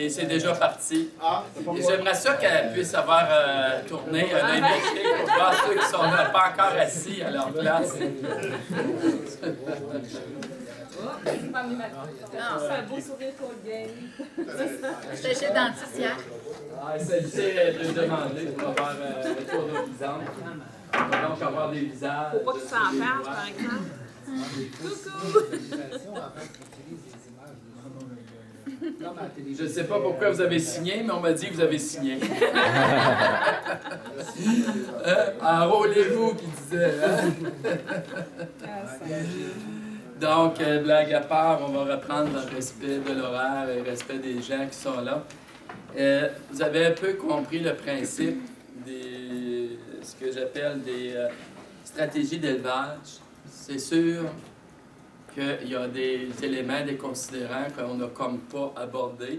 Et c'est déjà parti. Ah, Et j'aimerais ça qu'elle puisse avoir tourné un invité pour voir ceux qui ne sont pas encore assis à leur place. C'est un beau sourire pour le game. J'étais chez le dentiste hier. Celle-ci de demander pour avoir le tour d'horizon. On va donc avoir des visages. Faut pas que tu t'en fasses, par exemple. Coucou! Je ne sais pas pourquoi vous avez signé, mais on m'a dit que vous avez signé. Enrôlez-vous, qui disait. Donc, blague à part, on va reprendre le respect de l'horaire et le respect des gens qui sont là. Vous avez un peu compris le principe de ce que j'appelle des stratégies d'élevage. C'est sûr qu'il y a des éléments, des considérants qu'on n'a comme pas abordés,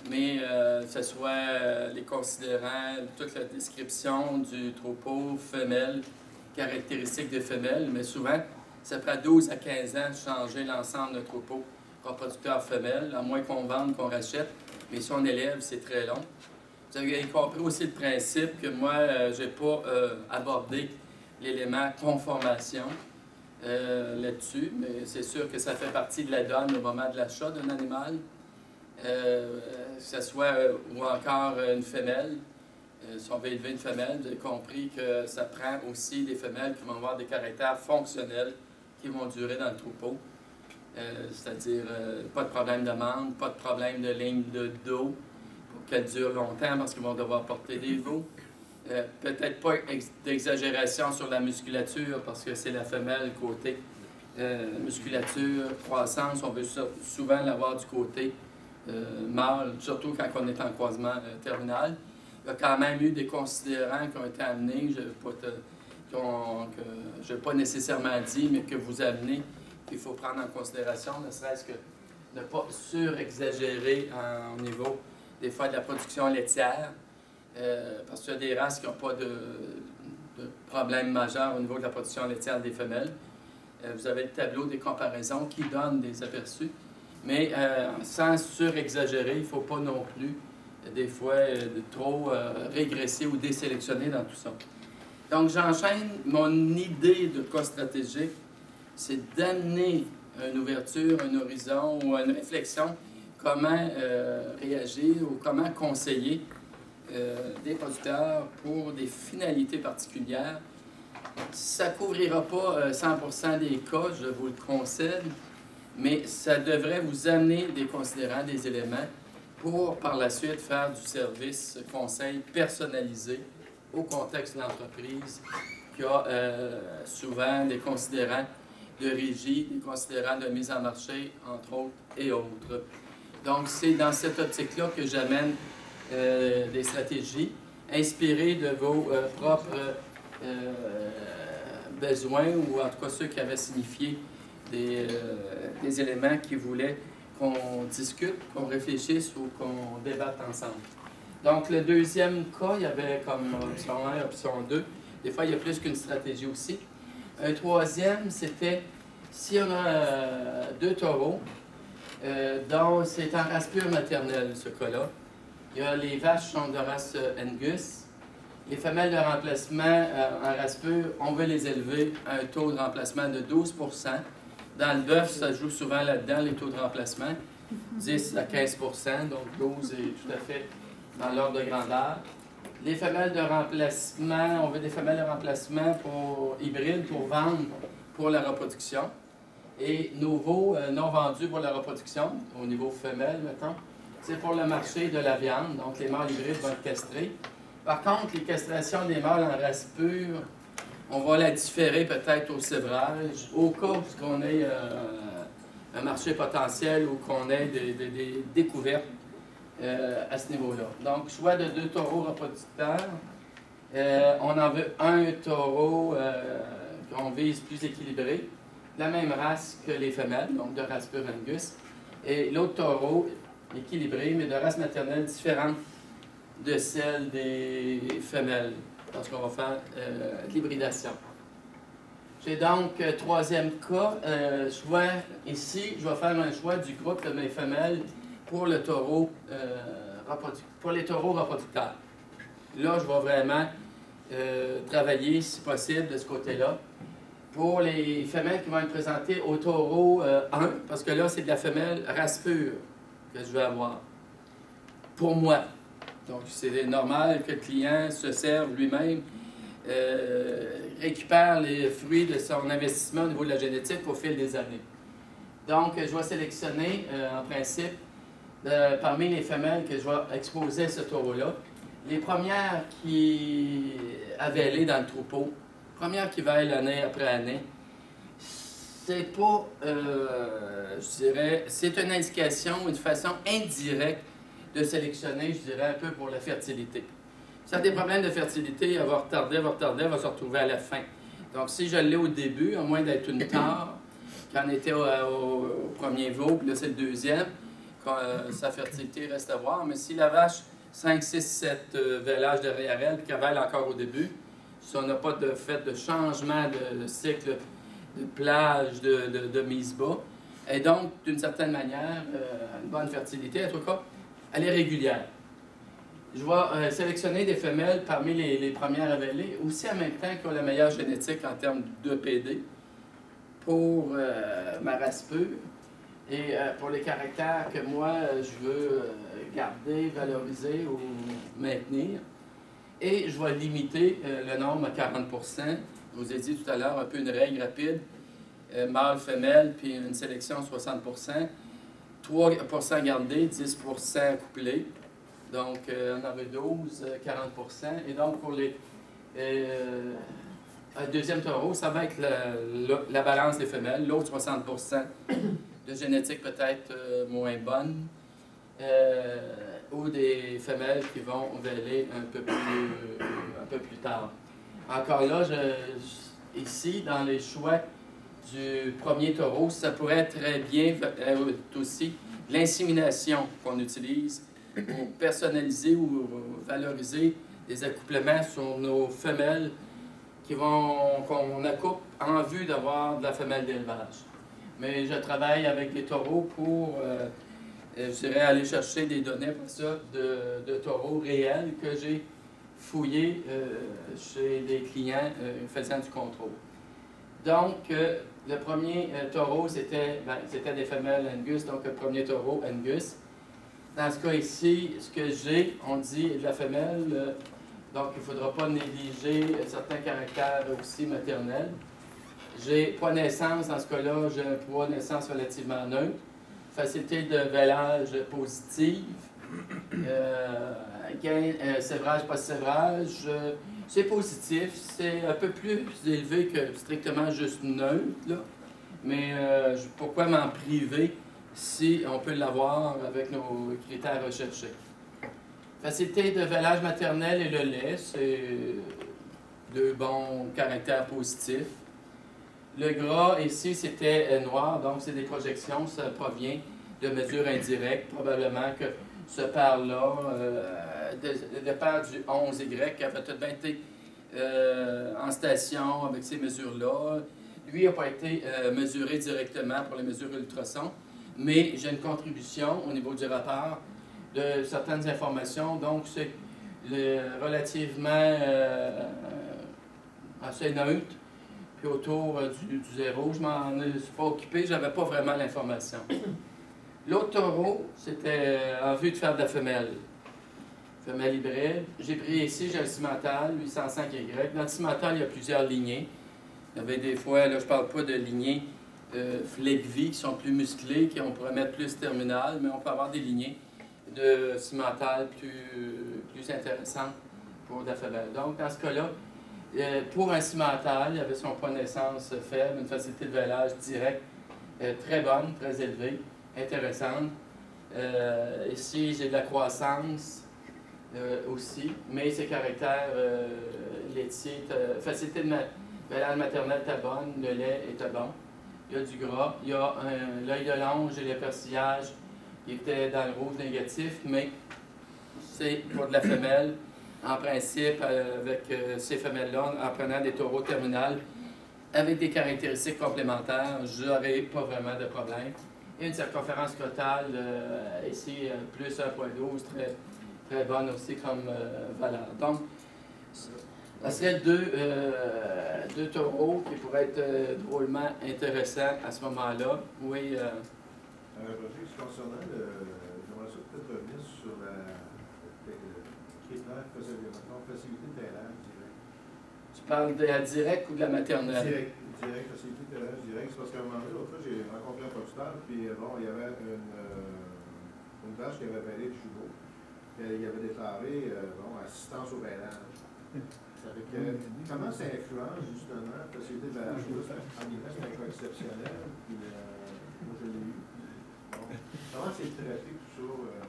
mais que ce soit les considérants, toute la description du troupeau femelle, caractéristiques des femelles, mais souvent, ça prend 12 à 15 ans de changer l'ensemble d'un troupeau reproducteur femelle, à moins qu'on vende, qu'on rachète, mais si on élève, c'est très long. Vous avez compris aussi le principe que moi, je n'ai pas abordé l'élément conformation là-dessus, mais c'est sûr que ça fait partie de la donne au moment de l'achat d'un animal, que ce soit ou encore une femelle. Si on veut élever une femelle, vous avez compris que ça prend aussi des femelles qui vont avoir des caractères fonctionnels qui vont durer dans le troupeau. C'est-à-dire pas de problème de manque, pas de problème de ligne de dos pour qu'elle dure longtemps parce qu'ils vont devoir porter des veaux. Peut-être pas d'exagération sur la musculature parce que c'est la femelle côté musculature, croissance, on veut souvent l'avoir du côté mâle, surtout quand on est en croisement terminal. Il y a quand même eu des considérants qui ont été amenés, que je n'ai pas nécessairement dit, mais que vous amenez, qu'il faut prendre en considération, ne serait-ce que ne pas surexagérer au niveau des fois de la production laitière. Parce qu'il y a des races qui n'ont pas de problème majeur au niveau de la production laitière des femelles. Vous avez le tableau des comparaisons qui donne des aperçus, mais sans surexagérer, il ne faut pas non plus, des fois, trop régresser ou désélectionner dans tout ça. Donc, j'enchaîne. Mon idée de cas stratégique, c'est d'amener une ouverture, un horizon ou une réflexion, comment réagir ou comment conseiller des producteurs pour des finalités particulières. Ça ne couvrira pas 100% des cas, je vous le concède, mais ça devrait vous amener des considérants, des éléments pour par la suite faire du service conseil personnalisé au contexte de l'entreprise qui a souvent des considérants de régie, des considérants de mise en marché, entre autres, et autres. Donc, c'est dans cette optique-là que j'amène des stratégies inspirées de vos propres besoins, ou en tout cas ceux qui avaient signifié des éléments qui voulaient qu'on discute, qu'on réfléchisse ou qu'on débatte ensemble. Donc, le deuxième cas, il y avait comme option 1, option 2. Des fois, il y a plus qu'une stratégie aussi. Un troisième, c'était si on a deux taureaux, dont c'est en race pure maternelle, ce cas-là. Il y a les vaches sont de race Angus. Les femelles de remplacement en race pure, on veut les élever à un taux de remplacement de 12 %. Dans le bœuf, ça joue souvent là-dedans, les taux de remplacement. 10 à 15 %, donc 12 est tout à fait dans l'ordre de grandeur. Les femelles de remplacement, on veut des femelles de remplacement pour hybrides, pour vendre pour la reproduction. Et nouveaux, non vendus pour la reproduction, au niveau femelle, mettons, c'est pour le marché de la viande. Donc, les mâles hybrides vont être castrés. Par contre, les castrations des mâles en race pure, on va la différer peut-être au sévrage, au cas où on ait un marché potentiel ou qu'on ait des découvertes à ce niveau-là. Donc, choix de deux taureaux reproducteurs. On en veut un taureau qu'on vise plus équilibré, la même race que les femelles, donc de race pure Angus, et l'autre taureau équilibré, mais de race maternelle différente de celle des femelles, parce qu'on va faire de l'hybridation. J'ai donc troisième cas, choix ici, je vais faire un choix du groupe de mes femelles pour le taureau, pour les taureaux reproducteurs. Là, je vais vraiment travailler, si possible, de ce côté-là. Pour les femelles qui vont être présentées au taureau 1, parce que là, c'est de la femelle race pure que je vais avoir. Pour moi. Donc, c'est normal que le client se serve lui-même, récupère les fruits de son investissement au niveau de la génétique au fil des années. Donc, je vais sélectionner, en principe, parmi les femelles que je vais exposer à ce taureau-là, les premières qui avaient dans le troupeau, premières qui veillent l'année après année, c'est pas, je dirais, c'est une indication, une façon indirecte de sélectionner, je dirais, un peu pour la fertilité. Si elle a des problèmes de fertilité, elle va retarder, elle va se retrouver à la fin. Donc, si je l'ai au début, à moins d'être une tare, quand on était au premier veau, puis là, c'est le deuxième, sa fertilité reste à voir. Mais si la vache, 5, 6, 7 vélages derrière elle, puis qu'elle vèle encore au début, si on n'a pas de fait de changement de cycle, de plage, de mise bas, et donc, d'une certaine manière, une bonne fertilité, en tout cas, elle est régulière. Je vais sélectionner des femelles parmi les premières à véler, aussi en même temps qui ont la meilleure génétique en termes de PD pour ma race pure et pour les caractères que moi, je veux garder, valoriser ou maintenir. Et je vais limiter le nombre à 40 %. Je vous ai dit tout à l'heure un peu une règle rapide, mâle, femelle, puis une sélection 60 %. 3 % gardés, 10 % couplés. Donc, on avait 12, 40 %. Et donc, pour les deuxième taureau, ça va être la balance des femelles. L'autre, 60 % de génétique peut-être moins bonne. Ou des femelles qui vont véler un peu plus tard. Encore là, ici, dans les choix du premier taureau, ça pourrait être très bien aussi l'insémination qu'on utilise pour personnaliser ou valoriser des accouplements sur nos femelles qu'on accouple en vue d'avoir de la femelle d'élevage. Mais je travaille avec les taureaux pour, je dirais, aller chercher des données pour ça de taureaux réels que j'ai fouillés chez des clients faisant du contrôle. Donc, le premier taureau, c'était des femelles Angus, donc le premier taureau Angus. Dans ce cas ici, ce que j'ai, on dit de la femelle, donc il ne faudra pas négliger certains caractères aussi maternels. J'ai poids naissance, dans ce cas-là, j'ai un poids naissance relativement neutre. Facilité de vélage positive. Gain, sévrage, pas-sévrage. C'est positif, c'est un peu plus élevé que strictement juste neutre, là. Mais pourquoi m'en priver si on peut l'avoir avec nos critères recherchés? Facilité de vélage maternel et le lait, c'est deux bons caractères positifs. Le gras, ici, c'était noir, donc c'est des projections, ça provient de mesures indirectes. Probablement que ce père-là, le père du 11Y, qui avait tout bien été en station avec ces mesures-là, lui n'a pas été mesuré directement pour les mesures ultrasons, mais j'ai une contribution au niveau du rapport de certaines informations, donc c'est relativement assez neutre. Puis autour du zéro, je m'en suis pas occupé, je n'avais pas vraiment l'information. L'autre taureau, c'était en vue de faire de la femelle hybride. J'ai pris ici, j'ai le cimental, 805Y. Dans le cimental, il y a plusieurs lignées. Il y avait des fois, là, je ne parle pas de lignées Flegvi qui sont plus musclées, qu'on pourrait mettre plus terminales, mais on peut avoir des lignées de cimental plus intéressantes pour de la femelle. Donc, dans ce cas-là, pour un cimental, il avait son poids de naissance faible, une facilité de vélage direct très bonne, très élevée, intéressante. Ici, j'ai de la croissance aussi, mais ses caractères laitiers, facilité de vélage maternel était bonne, le lait était bon. Il y a du gras, il y a l'œil de l'onge et le persillage qui était dans le rouge négatif, mais c'est pour de la femelle. En principe, avec ces femelles-là, en prenant des taureaux terminales avec des caractéristiques complémentaires, je n'aurai pas vraiment de problème. Et une circonférence totale ici, plus 1,12, très, très bonne aussi comme valeur. Donc, ça serait deux taureaux qui pourraient être drôlement intéressants à ce moment-là. Oui. Concernant j'aimerais ça peut-être revenir sur la critère facilité de terrain direct. Tu parles de la directe ou de la maternelle? Direct, facilité de terrain direct. C'est parce qu'à un moment donné, l'autre fois, j'ai rencontré un postal, puis bon, il y avait une vache qui avait vêlé du jumeau. Il avait déclaré assistance au vêlage. Comment ça influence justement la facilité de vêlage? En guillemets, c'est un cas exceptionnel. Puis, moi, je l'ai eu. Comment c'est traité tout ça?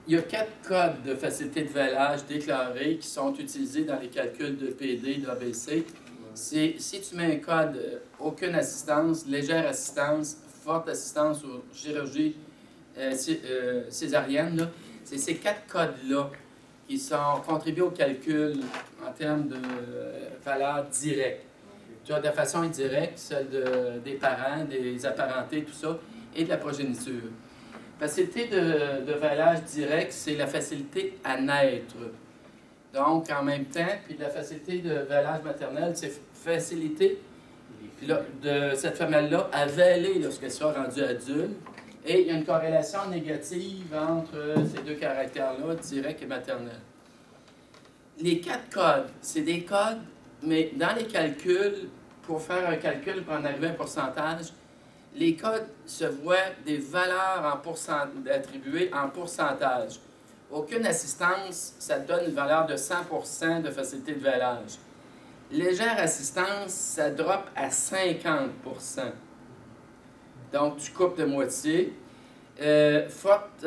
Il y a 4 codes de facilité de vêlage déclarés qui sont utilisés dans les calculs de PD, d'ABC. Si tu mets un code aucune assistance, légère assistance, forte assistance ou chirurgie césarienne, c'est ces 4 codes-là qui sont contribués au calcul en termes de valeur directe. Tu as de façon indirecte, celle des parents, des apparentés, tout ça, et de la progéniture. Facilité de vêlage direct, c'est la facilité à naître. Donc, en même temps, puis la facilité de vêlage maternel, c'est facilité de cette femelle-là à vêler lorsqu'elle sera rendue adulte. Et il y a une corrélation négative entre ces deux caractères-là, direct et maternel. Les 4 codes, c'est des codes, mais dans les calculs, pour faire un calcul, pour en arriver à un pourcentage, les codes se voient des valeurs attribuées en pourcentage. Aucune assistance, ça donne une valeur de 100% de facilité de vêlage. Légère assistance, ça drop à 50%. Donc, tu coupes de moitié. Forte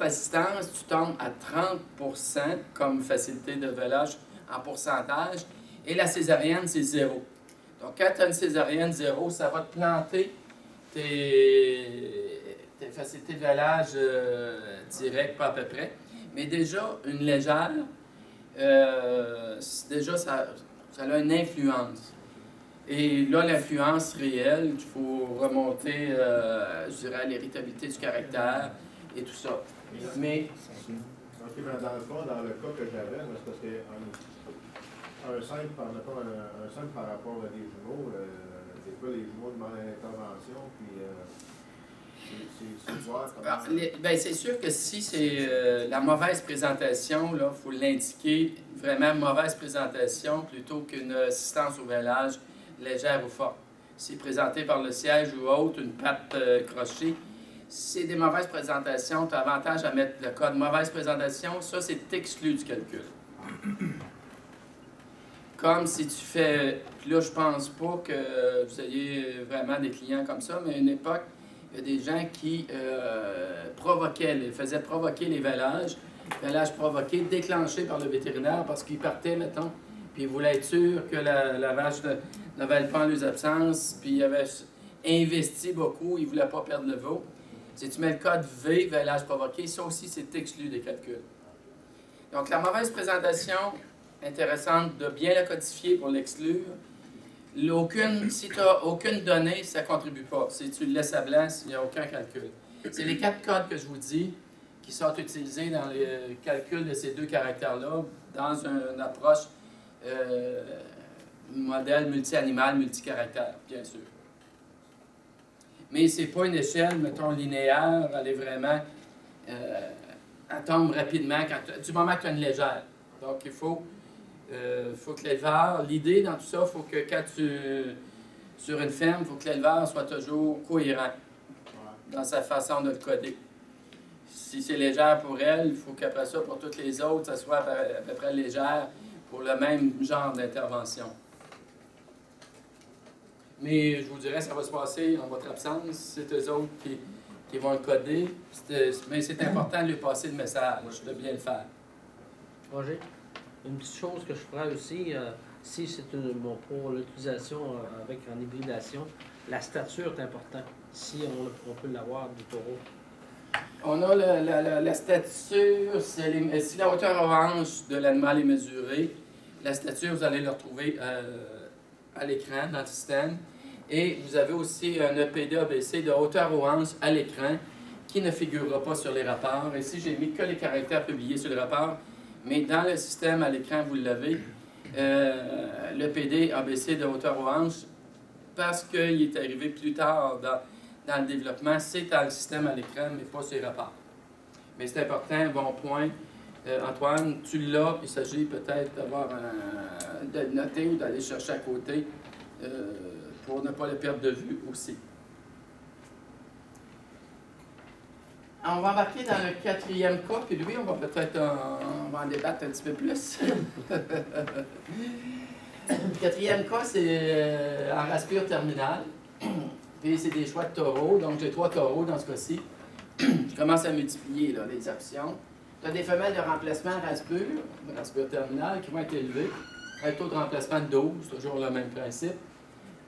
assistance, tu tombes à 30% comme facilité de vêlage en pourcentage. Et la césarienne, c'est 0. Donc, quand tu as une césarienne 0, ça va te planter tes facilités de vêlage direct, pas à peu près. Mais déjà, une légère, déjà, ça a une influence. Et là, l'influence réelle, il faut remonter, je dirais, à l'héritabilité du caractère et tout ça. Mais... OK, dans le fond, dans le cas que j'avais, c'est parce que un simple par rapport à des jumeaux, des fois, les jumeaux demandent une intervention, puis c'est voir comment... c'est sûr que si c'est la mauvaise présentation, il faut l'indiquer, vraiment mauvaise présentation, plutôt qu'une assistance au vêlage légère ou forte. Si présenté par le siège ou autre, une patte crochée, si c'est des mauvaises présentations, tu as avantage à mettre le code mauvaise présentation, ça c'est exclu du calcul. Comme si tu fais, puis là je pense pas que vous ayez vraiment des clients comme ça, mais à une époque, il y a des gens qui faisaient provoquer les vêlages provoqué, déclenché par le vétérinaire parce qu'ils partaient, mettons, puis ils voulaient être sûrs que la vache n'avait pas en les absences, puis ils avaient investi beaucoup, ils ne voulaient pas perdre le veau. Si tu mets le code V, vêlage provoqué, ça aussi c'est exclu des calculs. Donc la mauvaise présentation, intéressante de bien la codifier pour l'exclure. Si tu n'as aucune donnée, ça ne contribue pas. Si tu le laisses à blanc, il n'y a aucun calcul. C'est les 4 codes que je vous dis qui sont utilisés dans le calcul de ces 2 caractères-là dans une approche modèle multi-animal, multi-caractère, bien sûr. Mais ce n'est pas une échelle, mettons, linéaire, elle est vraiment... elle tombe rapidement du moment que tu as une légère. Donc, il faut que l'éleveur... L'idée dans tout ça, il faut que quand sur une ferme, il faut que l'éleveur soit toujours cohérent dans sa façon de le coder. Si c'est légère pour elle, il faut qu'après ça, pour toutes les autres, ça soit à peu près légère pour le même genre d'intervention. Mais je vous dirais, ça va se passer en votre absence. C'est eux autres qui vont le coder. Mais c'est important de lui passer le message, de bien le faire. Roger, une petite chose que je ferais aussi, si c'est pour l'utilisation avec en hybridation, la stature est importante. Si on peut l'avoir du taureau. On a la stature, si la hauteur orange de l'animal est mesurée, la stature, vous allez le retrouver à l'écran, dans le système. Et vous avez aussi un EPD-ABC de hauteur aux hanches à l'écran qui ne figurera pas sur les rapports. Ici, j'ai mis que les caractères publiés sur les rapports, mais dans le système à l'écran, vous l'avez. l'EPD-ABC de hauteur aux hanches, parce qu'il est arrivé plus tard dans le développement, c'est dans le système à l'écran, mais pas sur les rapports. Mais c'est important, bon point. Antoine, tu l'as, il s'agit peut-être de le noter ou d'aller chercher à côté pour ne pas le perdre de vue aussi. On va embarquer dans le quatrième cas, puis lui, on va peut-être on va en débattre un petit peu plus. Le quatrième cas, c'est en raspure terminale. Puis c'est des choix de taureaux, donc j'ai 3 taureaux dans ce cas-ci. Je commence à multiplier là, les options. Tu as des femelles de remplacement raspure terminale, qui vont être élevées. Un taux de remplacement de 12, toujours le même principe.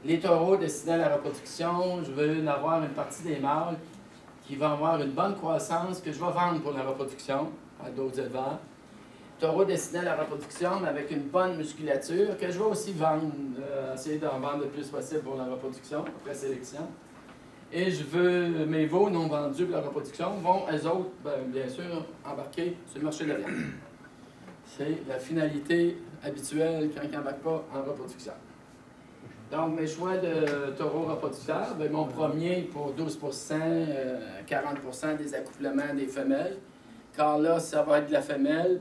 Les taureaux destinés à la reproduction, je veux en avoir une partie des mâles qui vont avoir une bonne croissance que je vais vendre pour la reproduction à d'autres éleveurs. Taureaux destinés à la reproduction, mais avec une bonne musculature, que je vais aussi vendre, essayer d'en vendre le plus possible pour la reproduction, après sélection. Et je veux, mes veaux non vendus pour la reproduction vont, eux autres, bien sûr, embarquer sur le marché de la viande. C'est la finalité habituelle quand ils n'embarquent pas en reproduction. Donc, mes choix de taureaux reproducteurs, mon premier pour 12 40 des accouplements des femelles. Car là, ça va être de la femelle.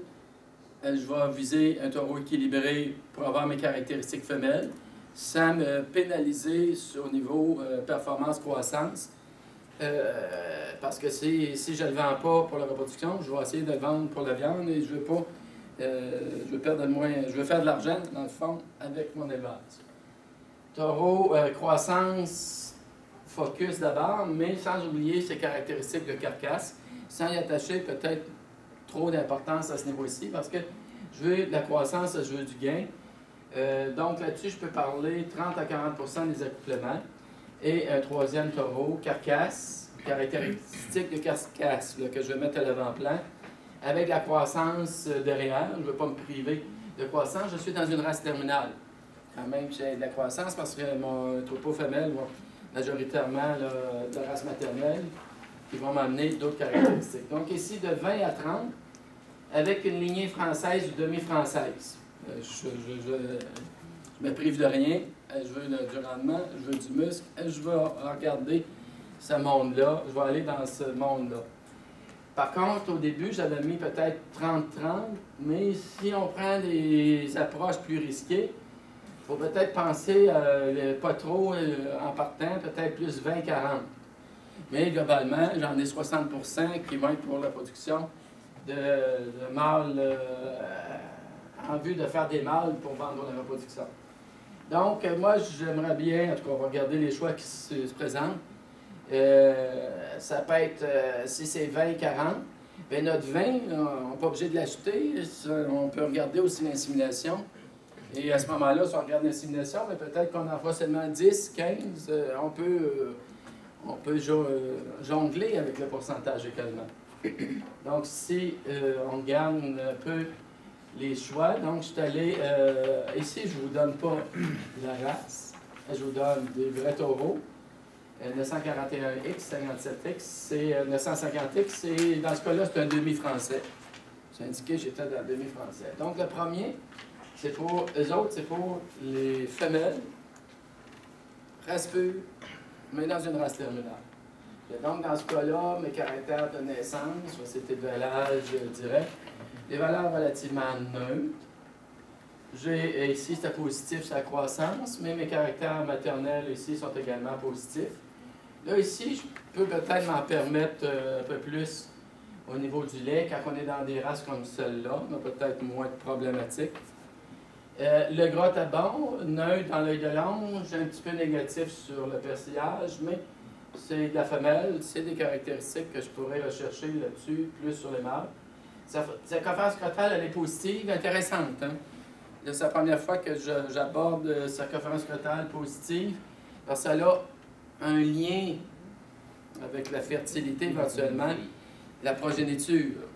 Je vais viser un taureau équilibré pour avoir mes caractéristiques femelles, sans me pénaliser au niveau performance-croissance. Parce que si je ne le vends pas pour la reproduction, je vais essayer de le vendre pour la viande et je veux pas. Je veux perdre moins. Je veux faire de l'argent, dans le fond, avec mon élevage. Taureau, croissance, focus d'abord, mais sans oublier ses caractéristiques de carcasse, sans y attacher peut-être trop d'importance à ce niveau-ci, parce que je veux de la croissance, je veux du gain. Donc là-dessus, je peux parler 30 à 40 des accouplements. Et un troisième taureau, carcasse, caractéristiques de carcasse là, que je vais mettre à l'avant-plan, avec la croissance derrière. Je ne veux pas me priver de croissance. Je suis dans une race terminale. Quand même, j'ai de la croissance parce que mon troupeau femelle va majoritairement là, de race maternelle qui vont m'amener d'autres caractéristiques. Donc ici, de 20 à 30, avec une lignée française ou demi-française. Je me prive de rien. Je veux du rendement, je veux du muscle. Je veux regarder ce monde-là. Je vais aller dans ce monde-là. Par contre, au début, j'avais mis peut-être 30-30, mais si on prend des approches plus risquées, il faut peut-être penser pas trop en partant, peut-être plus 20-40. Mais globalement, j'en ai 60% qui vont être pour la production de mâles en vue de faire des mâles pour vendre la reproduction. Donc, moi, j'aimerais bien, en tout cas, on va regarder les choix qui se présentent. Ça peut être, si c'est 20-40, bien notre 20, on n'est pas obligé de l'acheter. On peut regarder aussi l'insémination. Et à ce moment-là, si on regarde l'insémination, peut-être qu'on en fera seulement 10, 15. On peut jongler avec le pourcentage également. Donc, si on regarde un peu les choix, donc je suis allé... ici, je ne vous donne pas la race. Je vous donne des vrais taureaux. 941X, 57X, c'est 950X. Dans ce cas-là, c'est un demi-français. J'ai indiqué que j'étais dans le demi-français. Donc, le premier... c'est pour eux autres, c'est pour les femelles, race pure, mais dans une race terminale. Et donc, dans ce cas-là, mes caractères de naissance, c'était de valage direct, des valeurs relativement neutres. J'ai ici, c'est positif, c'est la croissance, mais mes caractères maternels ici sont également positifs. Là, ici, je peux peut-être m'en permettre un peu plus au niveau du lait, quand on est dans des races comme celle-là, on a peut-être moins de problématiques. Le gras bon, neutre dans l'œil de l'ange, un petit peu négatif sur le persillage, mais c'est de la femelle, c'est des caractéristiques que je pourrais rechercher là-dessus, plus sur les mâles. Sa circonférence scrotale, elle est positive, intéressante. Hein? C'est la première fois que j'aborde circonférence scrotale positive, parce que ça a un lien avec la fertilité éventuellement, la progéniture.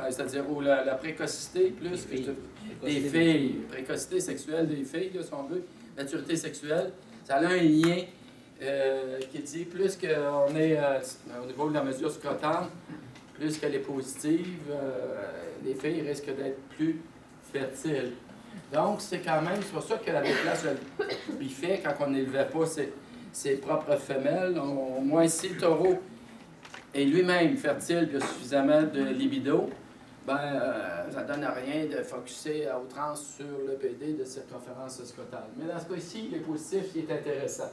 C'est-à-dire la précocité plus que des filles, précocité sexuelle des filles, là, si on veut, maturité sexuelle, Ça a un lien qui dit plus qu'on est au niveau de la mesure scrotale, plus qu'elle est positive, les filles risquent d'être plus fertiles. Donc, c'est quand même, c'est pour ça que la déplace il fait quand on n'élevait pas ses propres femelles. Au moins, si le taureau est lui-même fertile et a suffisamment de libido, ça ne donne à rien de focusser à outrance sur le PD de circonférence scrotale. Mais dans ce cas-ci, il est positif, il est intéressant.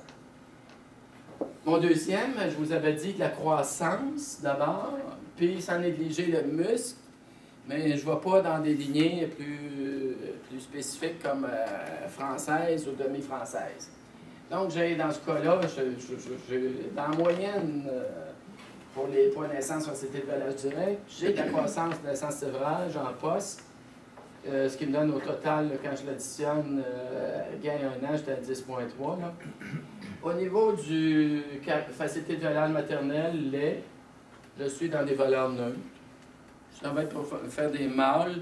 Mon deuxième, je vous avais dit de la croissance d'abord, puis sans négliger le muscle, mais je ne vais pas dans des lignées plus spécifiques comme française ou demi-française. Donc, dans ce cas-là, dans la moyenne, pour les points de naissance société de valage direct, j'ai de la croissance de naissance-sévrage en poste, ce qui me donne au total, là, quand je l'additionne, gain un an, j'étais à 10,3. Au niveau du facilité de valage maternelle, lait, je suis dans des valeurs neutres. Ça va être pour faire des mâles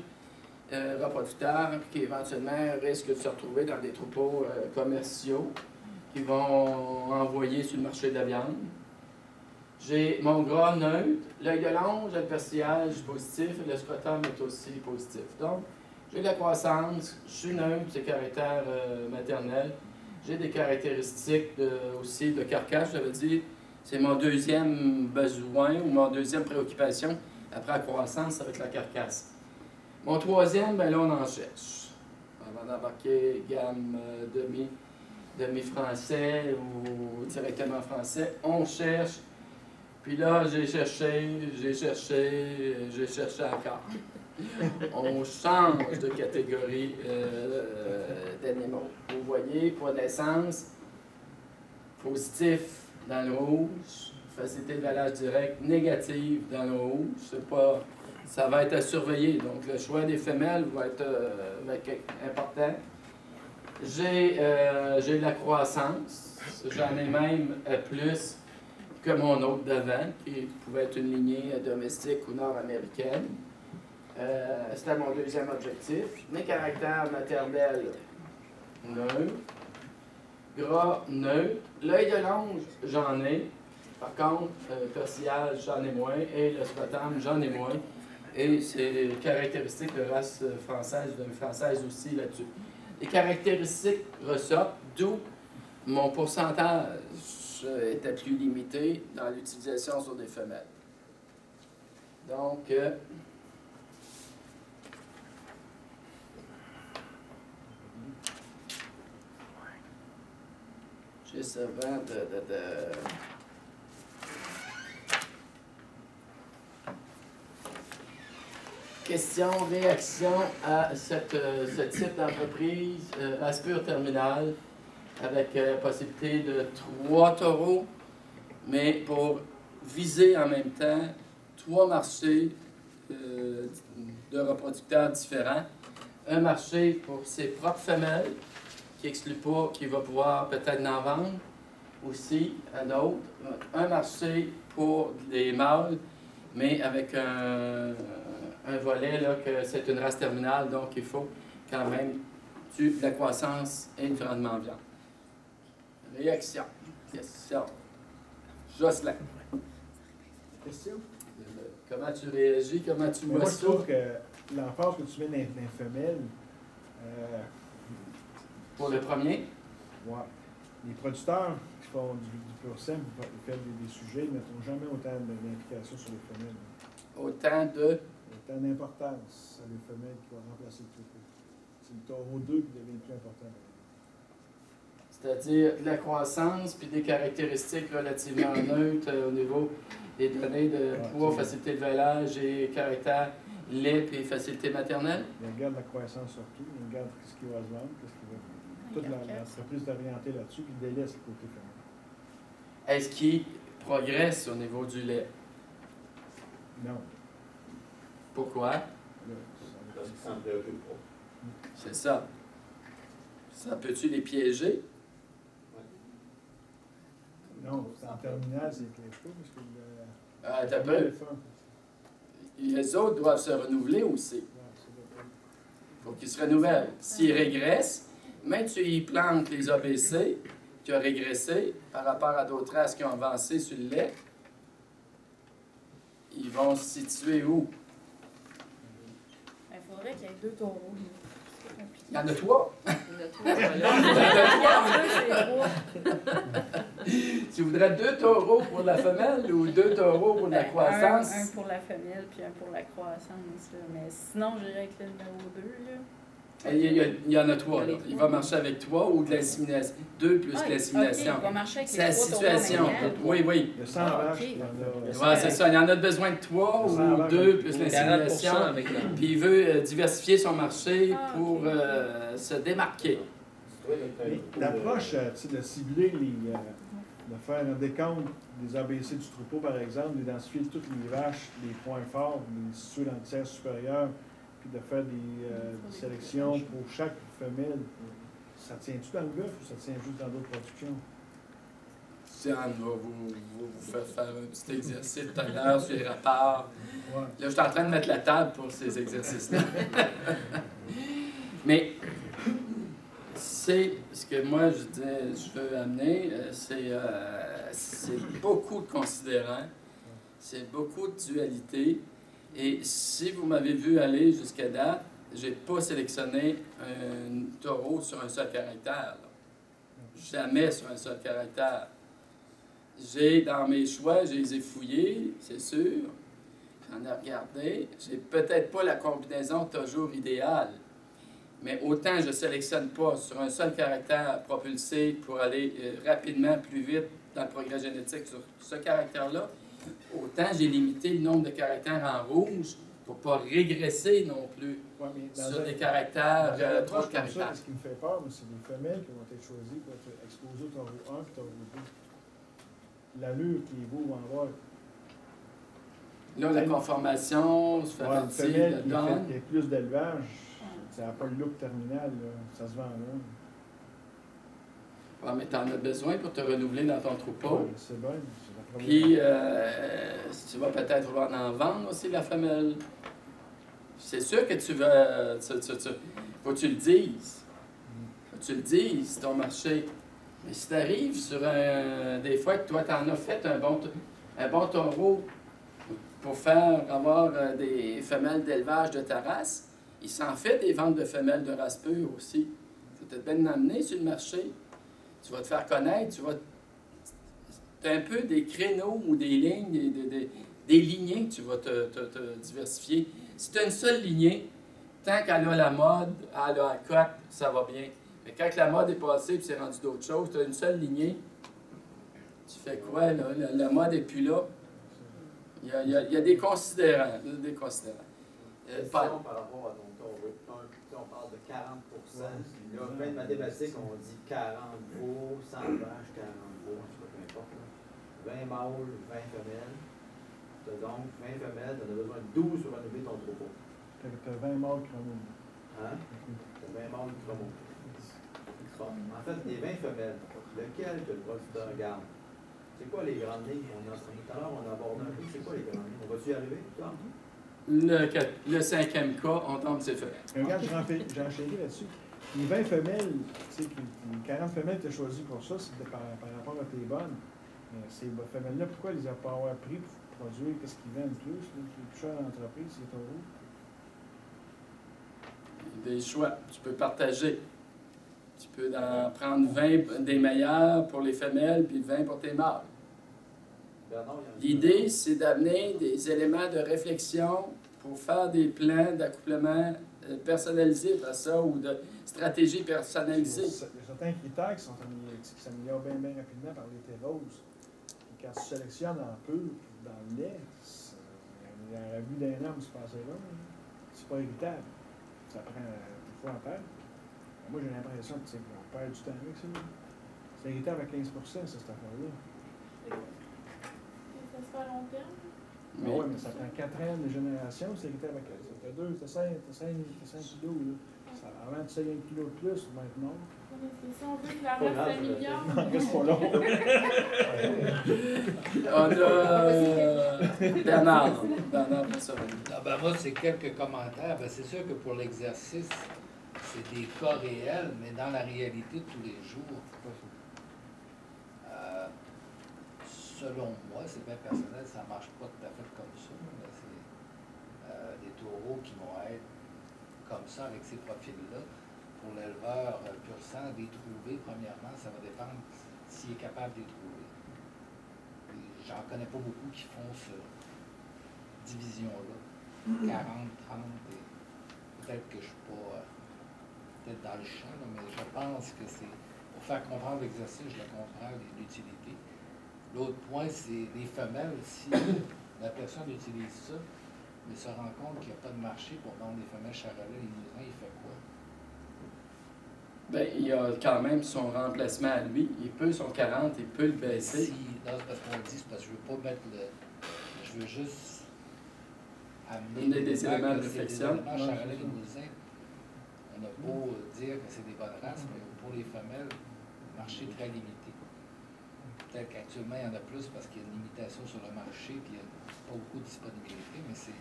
reproducteurs qui éventuellement risquent de se retrouver dans des troupeaux commerciaux qui vont envoyer sur le marché de la viande. J'ai mon gras neutre, l'œil de longe, le persillage positif et le scrotum est aussi positif. Donc, j'ai de la croissance, je suis neutre, c'est caractère maternel. J'ai des caractéristiques aussi de carcasse, j'avais dit, c'est mon deuxième besoin ou mon deuxième préoccupation après la croissance avec la carcasse. Mon troisième, là, on en cherche. Avant d'embarquer gamme demi-français ou directement français, on cherche. Puis là, j'ai cherché encore. On change de catégorie d'animaux. Vous voyez, pour naissance, positif dans le rouge, facilité de valage direct négative dans le rouge. Ça va être à surveiller. Donc, le choix des femelles va être important. J'ai de la croissance. J'en ai même plus que mon autre d'avant, qui pouvait être une lignée domestique ou nord-américaine. C'était mon deuxième objectif. Mes caractères maternels, neutres. Gras, neutre. L'œil de longe, j'en ai. Par contre, persillage, j'en ai moins. Et le scrotum, j'en ai moins. Et c'est caractéristiques de race française, de française aussi là-dessus. Les caractéristiques ressortent, d'où mon pourcentage était plus limité dans l'utilisation sur des femelles. Donc, juste avant Question, réaction à ce type d'entreprise, race pure terminale, avec possibilité de 3 taureaux, mais pour viser en même temps 3 marchés de reproducteurs différents. Un marché pour ses propres femelles, qui n'exclut pas qu'il va pouvoir peut-être en vendre aussi à d'autres. Un marché pour les mâles, mais avec un volet là, que c'est une race terminale, donc il faut quand même de la croissance et du rendement viande. Réaction. Question. Jocelyn. Question? Comment tu réagis? Comment tu vois Moi, je ça? trouve que l'emphase que tu mets dans les femelles, Pour le premier? ouais. Les producteurs qui font du pur sang, qui font des sujets, ne mettront jamais autant d'implication sur les femelles. Autant d'importance à les femelles qui vont remplacer le troupeau. C'est le taureau 2 qui devient plus important. C'est-à-dire de la croissance puis des caractéristiques relativement neutres au niveau des données de poids, facilité de vêlage et caractère lait puis facilité maternelle? Il regarde la croissance surtout, il regarde ce qui va se vendre, qu'est-ce qui va. Toute l'entreprise est orientée là-dessus, puis il délaisse le côté féminin. Est-ce qu'il progresse au niveau du lait? Non. Pourquoi? Là, Parce que ça me préoccupe pas. C'est ça. Ça peut-tu les piéger? non, c'est en terminale, c'est clair pas, parce que T'as peu. Les autres doivent se renouveler aussi. Il faut qu'ils se renouvellent. S'ils régressent, même tu y plantes les ABC, qui a régressé par rapport à d'autres races qui ont avancé sur le lait, ils vont se situer où? Il faudrait qu'il y ait 2 taureaux. Il y en a 3. Tu voudrais 2 taureaux pour la femelle ou 2 taureaux pour la croissance? Un pour la femelle puis un pour la croissance. Là. Mais sinon, j'irais avec le numéro 2. Là. Il y en a 3. Là. Il va marcher avec 3 ou de l'insémination. 2 plus l'insémination. Okay, il va marcher avec c'est la situation. Oui, oui. Le 100 vaches, il y en a. Oui, c'est ça. Il y en a besoin de 3 ou 2 plus l'insémination. Puis il veut diversifier son marché pour se démarquer. L'approche, de cibler de faire un décompte des ABC du troupeau, par exemple, d'identifier toutes les vaches, les points forts, les situer dans le tiers supérieur, puis de faire des sélections pour chaque femelle. Ça tient-tu dans le bœuf ou ça tient juste dans d'autres productions? Siane va vous faire un petit exercice tout à l'heure sur les rapports. Ouais. Là, je suis en train de mettre la table pour ces exercices-là. Mais c'est ce que moi je veux amener, c'est beaucoup de considérants, c'est beaucoup de dualité. Et si vous m'avez vu aller jusqu'à date, j'ai pas sélectionné un taureau sur un seul caractère. Là. Jamais sur un seul caractère. J'ai, dans mes choix, je les ai fouillés, c'est sûr. J'en ai regardé. J'ai peut-être pas la combinaison toujours idéale. Mais autant je ne sélectionne pas sur un seul caractère propulsé pour aller rapidement, plus vite dans le progrès génétique sur ce caractère-là, autant j'ai limité le nombre de caractères en rouge pour ne pas régresser non plus sur des caractères, trop de caractères. Ce qui me fait peur, c'est les femelles qui vont être choisies pour être exposées au taureau 1 et taureau 2. L'allure qui est beau en voir. Là, la conformation se fait Une partie femelle de donne. qui a plus d'élevage, ça n'a pas le look terminal, là. Ça se vend là. Ah, mais tu en as besoin pour te renouveler dans ton troupeau. Ouais, c'est bon. Puis, tu vas peut-être vouloir en vendre aussi, la femelle. C'est sûr que tu veux. Faut que tu le dises. Faut que tu le dises, ton marché. Mais si tu arrives sur des fois que toi, tu en as fait un bon taureau pour faire avoir des femelles d'élevage de ta race, il s'en fait des ventes de femelles de race pure aussi. Tu vas peut-être bien l'amener sur le marché. Tu vas te faire connaître, tu as un peu des créneaux ou des lignes, des lignées que tu vas te diversifier. Si tu as une seule lignée, tant qu'elle a la mode, elle a la cote, ça va bien. Mais quand la mode est passée et c'est rendu d'autres choses, tu as une seule lignée, tu fais quoi, là? La mode n'est plus là. Il y a des considérants. Par rapport à ton taux, on parle de 40 Là, plein de mathématiques, on dit 40 veaux, 100 vaches, 40 veaux, je sais pas, peu importe. 20 mâles, 20 femelles. Tu as donc 20 femelles, tu en as besoin de 12 pour renouveler ton troupeau. Tu as 20 mâles chromo. Hein? Tu as 20 mâles chromo. En fait, les 20 femelles, lequel que le producteur garde? C'est quoi les grandes lignes? Tout à l'heure, on a abordé un peu. C'est quoi les grandes lignes? On va-tu y arriver? Le 5e cas, on tombe ses femelles. Regarde, j'ai enchaîné là-dessus. Les 20 femelles, tu sais, les 40 femelles que tu as choisies pour ça, c'est par rapport à tes bonnes. Ces femelles-là, pourquoi ils n'ont pas avoir pris pour produire? Qu'est-ce qu'ils vendent plus? Le plus cher à l'entreprise, c'est taureau. Des choix. Tu peux partager. Tu peux en prendre 20 des meilleurs pour les femelles, puis 20 pour tes mâles. L'idée, c'est d'amener des éléments de réflexion pour faire des plans d'accouplement personnalisés par ça ou de stratégies personnalisées. Il y a certains critères qui s'améliorent bien, bien rapidement par l'été rose. Et quand tu sélectionnes en peu dans le lait, il y a un but d'un homme se passer là. C'est pas évitable. Ça prend des fois en perdre. Moi, j'ai l'impression qu'on perd du temps avec ça. C'est irritable à 15 cette affaire-là. Ça se fait à long terme? Mais oui, mais ça prend 4 ans de génération, c'est irritable à 15. Ça fait 2, t'as 5 kilos. Là. Ça, avant de 5 kilos de plus, maintenant. Si on veut que la race s'améliore. Non, reste pas long. On a Bernard pour ça. Ah ben moi, c'est quelques commentaires. Ben, c'est sûr que pour l'exercice, c'est des cas réels, mais dans la réalité de tous les jours, selon moi, c'est bien personnel, ça ne marche pas tout à fait comme ça. Mais c'est des taureaux qui vont être comme ça, avec ces profils-là. Pour l'éleveur pur sang, les trouver, premièrement, ça va dépendre s'il est capable de les trouver. J'en connais pas beaucoup qui font cette division-là. 40, 30, et peut-être que je ne suis pas peut-être dans le champ, là, mais je pense que c'est pour faire comprendre l'exercice, je le comprends, l'utilité. L'autre point, c'est les femelles. Si la personne utilise ça, mais se rend compte qu'il n'y a pas de marché pour vendre des femelles Charolais, Limousin, il fait quoi? Bien, il y a quand même son remplacement à lui. Il peut, son 40, il peut le baisser. Non, c'est parce qu'on le dit, c'est parce que je ne veux pas mettre le... Je veux juste amener des éléments de réflexion. Charolais, Limousin, on a beau dire que c'est des bonnes races, mais pour les femelles, le marché est très limité. Peut-être qu'actuellement, il y en a plus parce qu'il y a une limitation sur le marché et il n'y a pas beaucoup de disponibilité, mais c'est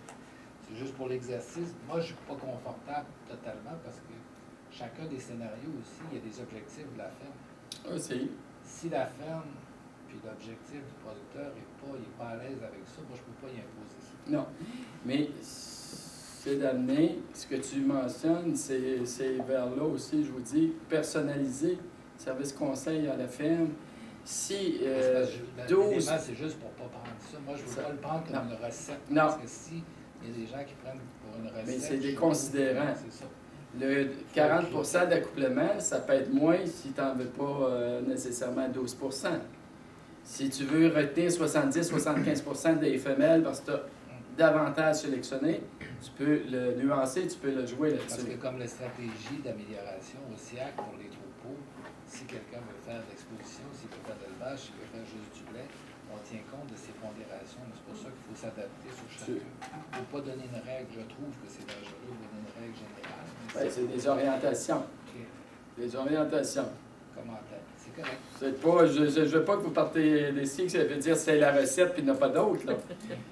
juste pour l'exercice. Moi, je ne suis pas confortable totalement parce que chacun des scénarios aussi, il y a des objectifs de la ferme. Aussi. Si la ferme puis l'objectif du producteur n'est pas à l'aise avec ça, moi, je ne peux pas y imposer ça. Non, mais c'est d'amener, ce que tu mentionnes, c'est vers là aussi, je vous dis, personnaliser, service conseil à la ferme. Si 12... c'est juste pour ne pas prendre ça. Moi, je ne veux pas le prendre comme une recette. Non. Parce que si il y a des gens qui prennent pour une recette... Mais c'est des considérants. C'est ça. Le 40 d'accouplement, ça peut être moins si tu n'en veux pas nécessairement 12 Si tu veux retenir 70-75 des femelles parce que tu as davantage sélectionné, tu peux le nuancer, tu peux le jouer là-dessus. Parce que comme la stratégie d'amélioration au SIAC pour les troupeaux, si quelqu'un veut faire de l'exposition, s'il veut faire de l'élevage, s'il veut faire juste du lait, on tient compte de ces pondérations. C'est pour ça qu'il faut s'adapter sur chacun. Il ne faut pas donner une règle, je trouve que c'est dangereux de donner une règle générale. Ben, c'est des orientations. Okay. Des orientations. Commentaire. C'est correct. C'est pas, je ne veux pas que vous partez d'ici que ça veut dire c'est la recette puis il n'y en a pas d'autre.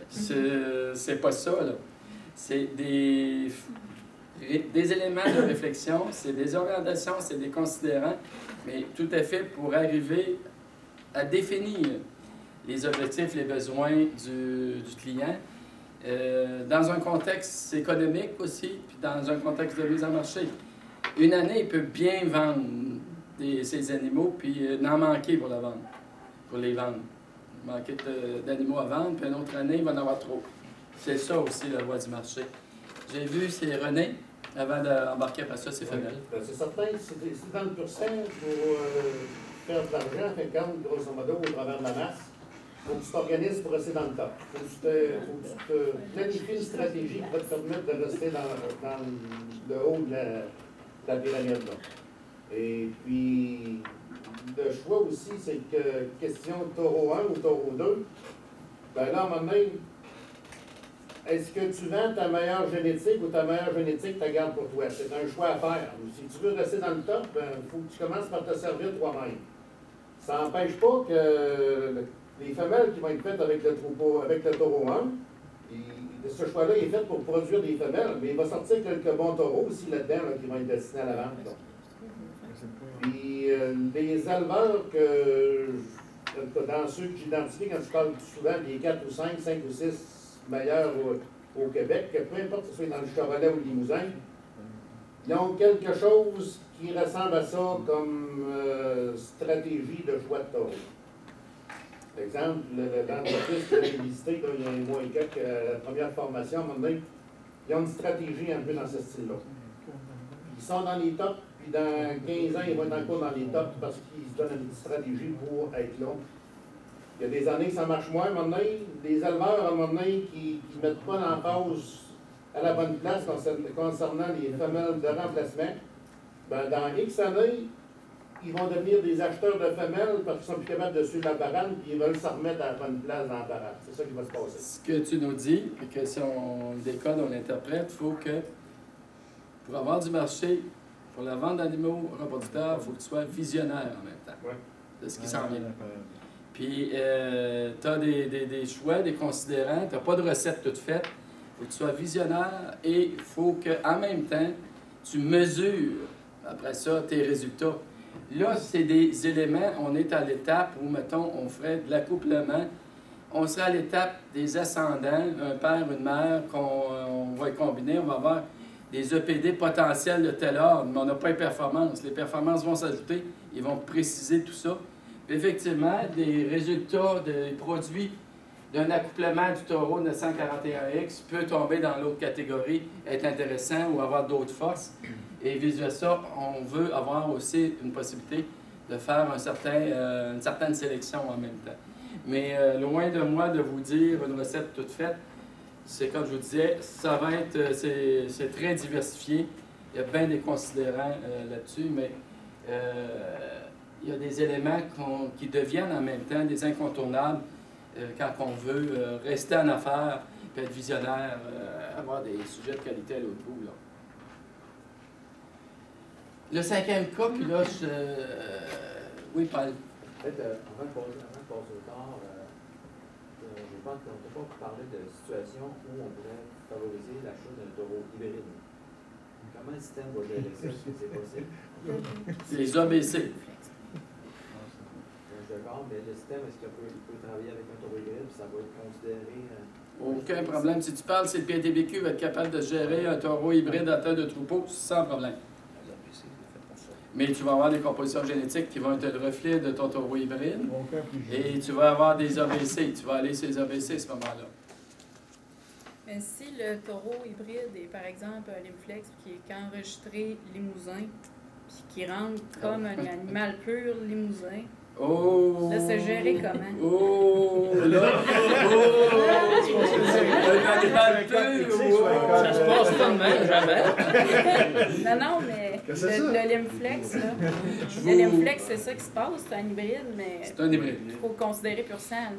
C'est pas ça. C'est des éléments de réflexion, c'est des orientations, c'est des considérants, mais tout à fait pour arriver à définir les objectifs, les besoins du client, dans un contexte économique aussi, puis dans un contexte de mise en marché. Une année, il peut bien vendre ces animaux, puis n'en manquer pour la vendre, pour les vendre. Manquer d'animaux à vendre, puis une autre année, il va en avoir trop. C'est ça aussi la loi du marché. J'ai vu, c'est René, avant d'embarquer après ça, c'est femelles. C'est certain, c'est 20% pour faire de l'argent, fait compte, grosso modo, au travers de la masse. Il faut que tu t'organises pour rester dans le top. Il faut que tu te planifies une stratégie qui va te permettre de rester dans le haut de la pyramide. Là. Et puis, le choix aussi, c'est que question taureau 1 ou taureau 2, ben là, à un moment donné, est-ce que tu vends ta meilleure génétique ou ta meilleure génétique, tu la gardes pour toi? C'est un choix à faire. Si tu veux rester dans le top, il faut que tu commences par te servir toi-même. Ça n'empêche pas que les femelles qui vont être faites avec le taureau 1, ce choix-là est fait pour produire des femelles, mais il va sortir quelques bons taureaux aussi là-dedans qui vont être destinés à la vente. Là. Puis les éleveurs dans ceux que j'identifie, quand je parle souvent des 4 ou 5 ou 6 meilleurs au Québec, que peu importe si ce soit dans le Charolais ou le Limousin, ils ont quelque chose qui ressemble à ça comme stratégie de choix de taureau. Par exemple, l'entreprise que j'ai visité il y a un mois et quelques, la première formation, à un moment donné, ils ont une stratégie un peu dans ce style-là. Ils sont dans les tops, puis dans 15 ans, ils vont être encore dans les tops parce qu'ils se donnent une stratégie pour être là. Il y a des années que ça marche moins, à un moment donné, des éleveurs, à un moment donné, qui ne mettent pas l'emphase à la bonne place concernant les femelles de remplacement, ben, dans X années, ils vont devenir des acheteurs de femelles parce qu'ils sont plus capables de suivre la parade et ils veulent se remettre à la bonne place dans la parade. C'est ça qui va se passer. Ce que tu nous dis, et que si on décode, on l'interprète, il faut que, pour avoir du marché, pour la vente d'animaux reproducteurs, il faut que tu sois visionnaire en même temps. Ouais. De ce qui s'en vient. Puis, tu as des choix, des considérants, tu n'as pas de recette toute faite. Il faut que tu sois visionnaire et il faut qu'en même temps, tu mesures, après ça, tes résultats. Là, c'est des éléments, on est à l'étape où, mettons, on ferait de l'accouplement. On serait à l'étape des ascendants, un père, une mère, qu'on va combiner. On va avoir des EPD potentiels de tel ordre, mais on n'a pas les performances. Les performances vont s'ajouter, ils vont préciser tout ça. Puis effectivement, des résultats des produits d'un accouplement du taureau 941X peut tomber dans l'autre catégorie, être intéressant ou avoir d'autres forces. Et vice-versa, on veut avoir aussi une possibilité de faire une certaine sélection en même temps. Mais loin de moi de vous dire une recette toute faite, c'est comme je vous disais, ça va être, c'est très diversifié. Il y a bien des considérants là-dessus, mais il y a des éléments qui deviennent en même temps des incontournables quand on veut rester en affaires, puis être visionnaire, avoir des sujets de qualité à l'autre bout. Là. Le 5e cas, puis là, oui, Paul. En fait, avant de passer au tard, je pense qu'on ne peut pas parler de situation où on pourrait favoriser l'achat d'un taureau hybride. Comment le système va gérer ça? Est-ce que c'est possible? Les ABC. Je suis d'accord, mais le système, est-ce qu'il peut travailler avec un taureau hybride, puis ça va être considéré... Aucun problème. Si tu parles, c'est le PTBQ va être capable de gérer un taureau hybride à tête de troupeau sans problème. Mais tu vas avoir des compositions génétiques qui vont être le reflet de ton taureau hybride. Et tu vas avoir des ABC. Tu vas aller sur les ABC à ce moment-là. Mais si le taureau hybride est, par exemple, un Limflex qui est enregistré Limousin, puis qui rentre comme un animal pur Limousin, oh! là, c'est géré comment? Oh! Là! Oh! Un animal pur! Ça se passe pas de même, jamais. Non, mais le Limflex, là, le Limflex, c'est ça qui se passe, c'est un hybride, mais C'est un hybride. il faut considérer pur sang.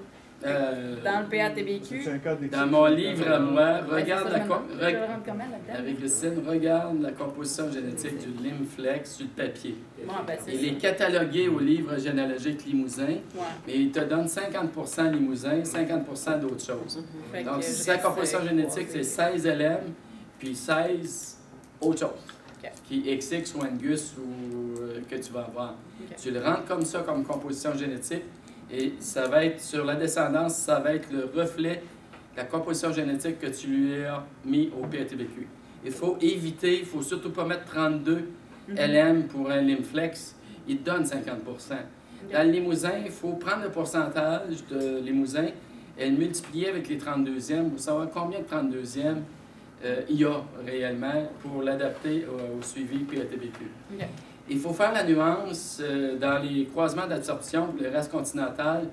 Dans le PATBQ. Dans mon livre à moi, regarde avec Christine, regarde la composition génétique du Limflex sur le papier. Bon, ben, c'est Il est catalogué au livre généalogique Limousin, mais il te donne 50% Limousin, 50% d'autres choses. Donc, sa composition génétique, c'est 16 LM, puis 16 autres choses, qui XX ou Angus ou que tu vas avoir. Tu le rentres comme ça, comme composition génétique, et ça va être, sur la descendance, ça va être le reflet de la composition génétique que tu lui as mis au PATBQ. Il faut éviter, il ne faut surtout pas mettre 32 LM pour un Limflex. Il te donne 50%. Dans le Limousin, il faut prendre le pourcentage de Limousin et le multiplier avec les 32e pour savoir combien de 32e il y a réellement pour l'adapter au suivi PATBQ. Il faut faire la nuance dans les croisements d'absorption pour le race continental,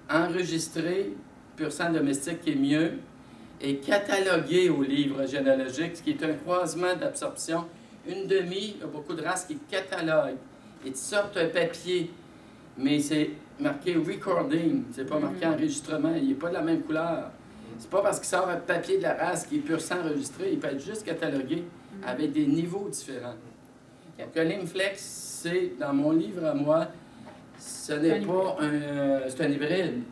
enregistrer pur sang domestique qui est mieux et cataloguer au livre généalogique, ce qui est un croisement d'absorption. Une demi, il y a beaucoup de races qui cataloguent et tu sortent un papier, mais c'est marqué recording, c'est pas marqué enregistrement, il n'est pas de la même couleur. C'est pas parce qu'il sort un papier de la race qui est pur sang enregistré, il peut être juste catalogué avec des niveaux différents. Donc, un Limflex, c'est, dans mon livre à moi, ce n'est pas un... c'est un hybride.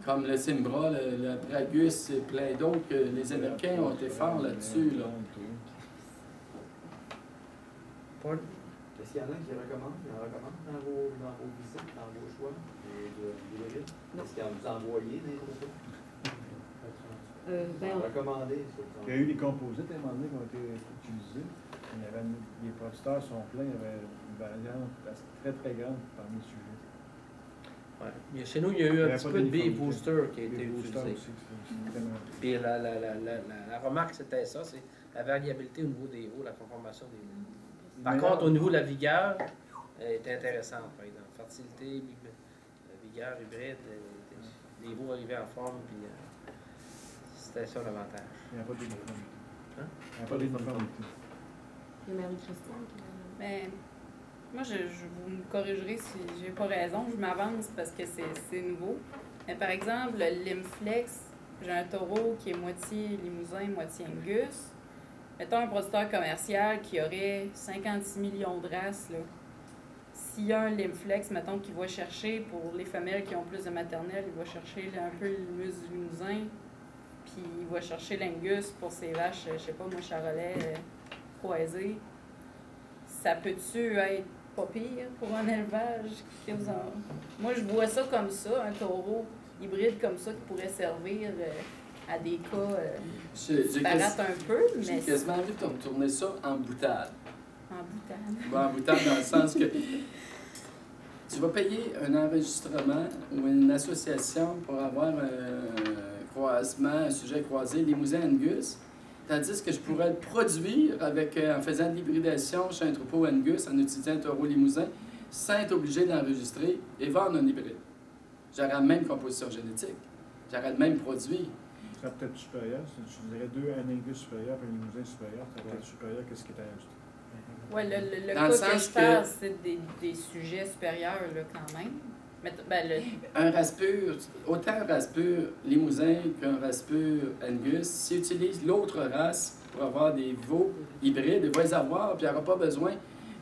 Comme le Cimbra, le Pragus et plein d'autres, que les Américains ont été forts là-dessus. Là. Paul? Est-ce qu'il y en a qui recommandent dans vos visites, dans vos choix d'hybrides? Est-ce qu'ils vous envoyé des troupeaux? Recommandé. Il y a eu des composites à un moment donné qui ont été utilisés. Il y avait, les producteurs sont pleins, il y avait une variante très très grande parmi les sujets. Ouais. Chez nous, il y a eu un petit peu de B-booster qui a été utilisé. Puis la remarque, c'était ça, c'est la variabilité au niveau des veaux, la conformation des veaux. Par contre, au niveau de la vigueur, elle est intéressante, par exemple. Fertilité, la vigueur hybride, les veaux arrivaient en forme, puis c'était ça l'avantage. Il n'y a pas d'uniformité. Hein? Il n'y a pas d'uniformité. Il y a Marie-Christine qui Mais moi, vous me corrigerez si j'ai pas raison, je m'avance parce que c'est nouveau. Mais par exemple, le Limflex, j'ai un taureau qui est moitié Limousin, moitié Angus. Mettons un producteur commercial qui aurait 56 millions de races, là. S'il y a un Limflex, mettons, qui va chercher pour les femelles qui ont plus de maternelle, il va chercher un peu le mus du Limousin, puis il va chercher l'Angus pour ses vaches, je sais pas moi, Charolais, croisées. ça peut-tu être pas pire pour un élevage? Moi, je vois ça comme ça, un taureau hybride comme ça qui pourrait servir à des cas disparates un peu, mais... J'ai quasiment envie de retourner ça en boutade. En boutade? Bon, en boutade dans le sens que tu vas payer un enregistrement ou une association pour avoir un croisement, un sujet croisé, Limousin Angus, tandis que je pourrais le produire en faisant de l'hybridation chez un troupeau Angus, en utilisant un taureau Limousin, sans être obligé d'enregistrer et vendre un hybride. J'aurais la même composition génétique, j'aurais le même produit. Ça serait peut-être supérieur, si tu dirais un Angus supérieur et un Limousin supérieur, ça serait peut-être supérieur que ce qui est enregistré. Oui, le Dans cas le que sens je parle, c'est des sujets supérieurs, là, quand même. Mais, Un race pur, autant un race pur Limousin qu'un race pur Angus, s'ils utilisent l'autre race pour avoir des veaux hybrides, ils vont les avoir, puis il n'y aura pas besoin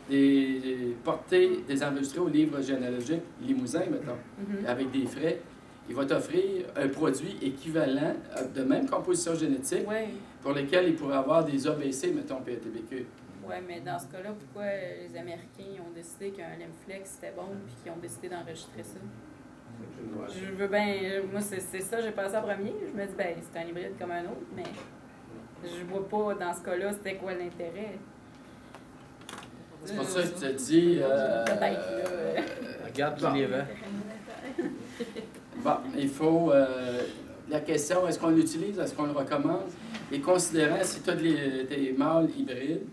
de porter des enregistrés au livre généalogique Limousin, mettons, avec des frais. Il va t'offrir un produit équivalent, de même composition génétique, pour lequel il pourrait avoir des ABC, mettons, PATBQ. Oui, mais dans ce cas-là, pourquoi les Américains ont décidé qu'un Limflex c'était bon puis qu'ils ont décidé d'enregistrer ça? Je veux bien. Moi, c'est ça, j'ai pensé en premier. Je me dis, ben, c'est un hybride comme un autre, mais je vois pas dans ce cas-là c'était quoi l'intérêt. C'est pour ça que tu te dis. Regarde qui les vend. Bon, il faut. La question, est-ce qu'on l'utilise, est-ce qu'on le recommande? Et considérant si tu as des mâles hybrides,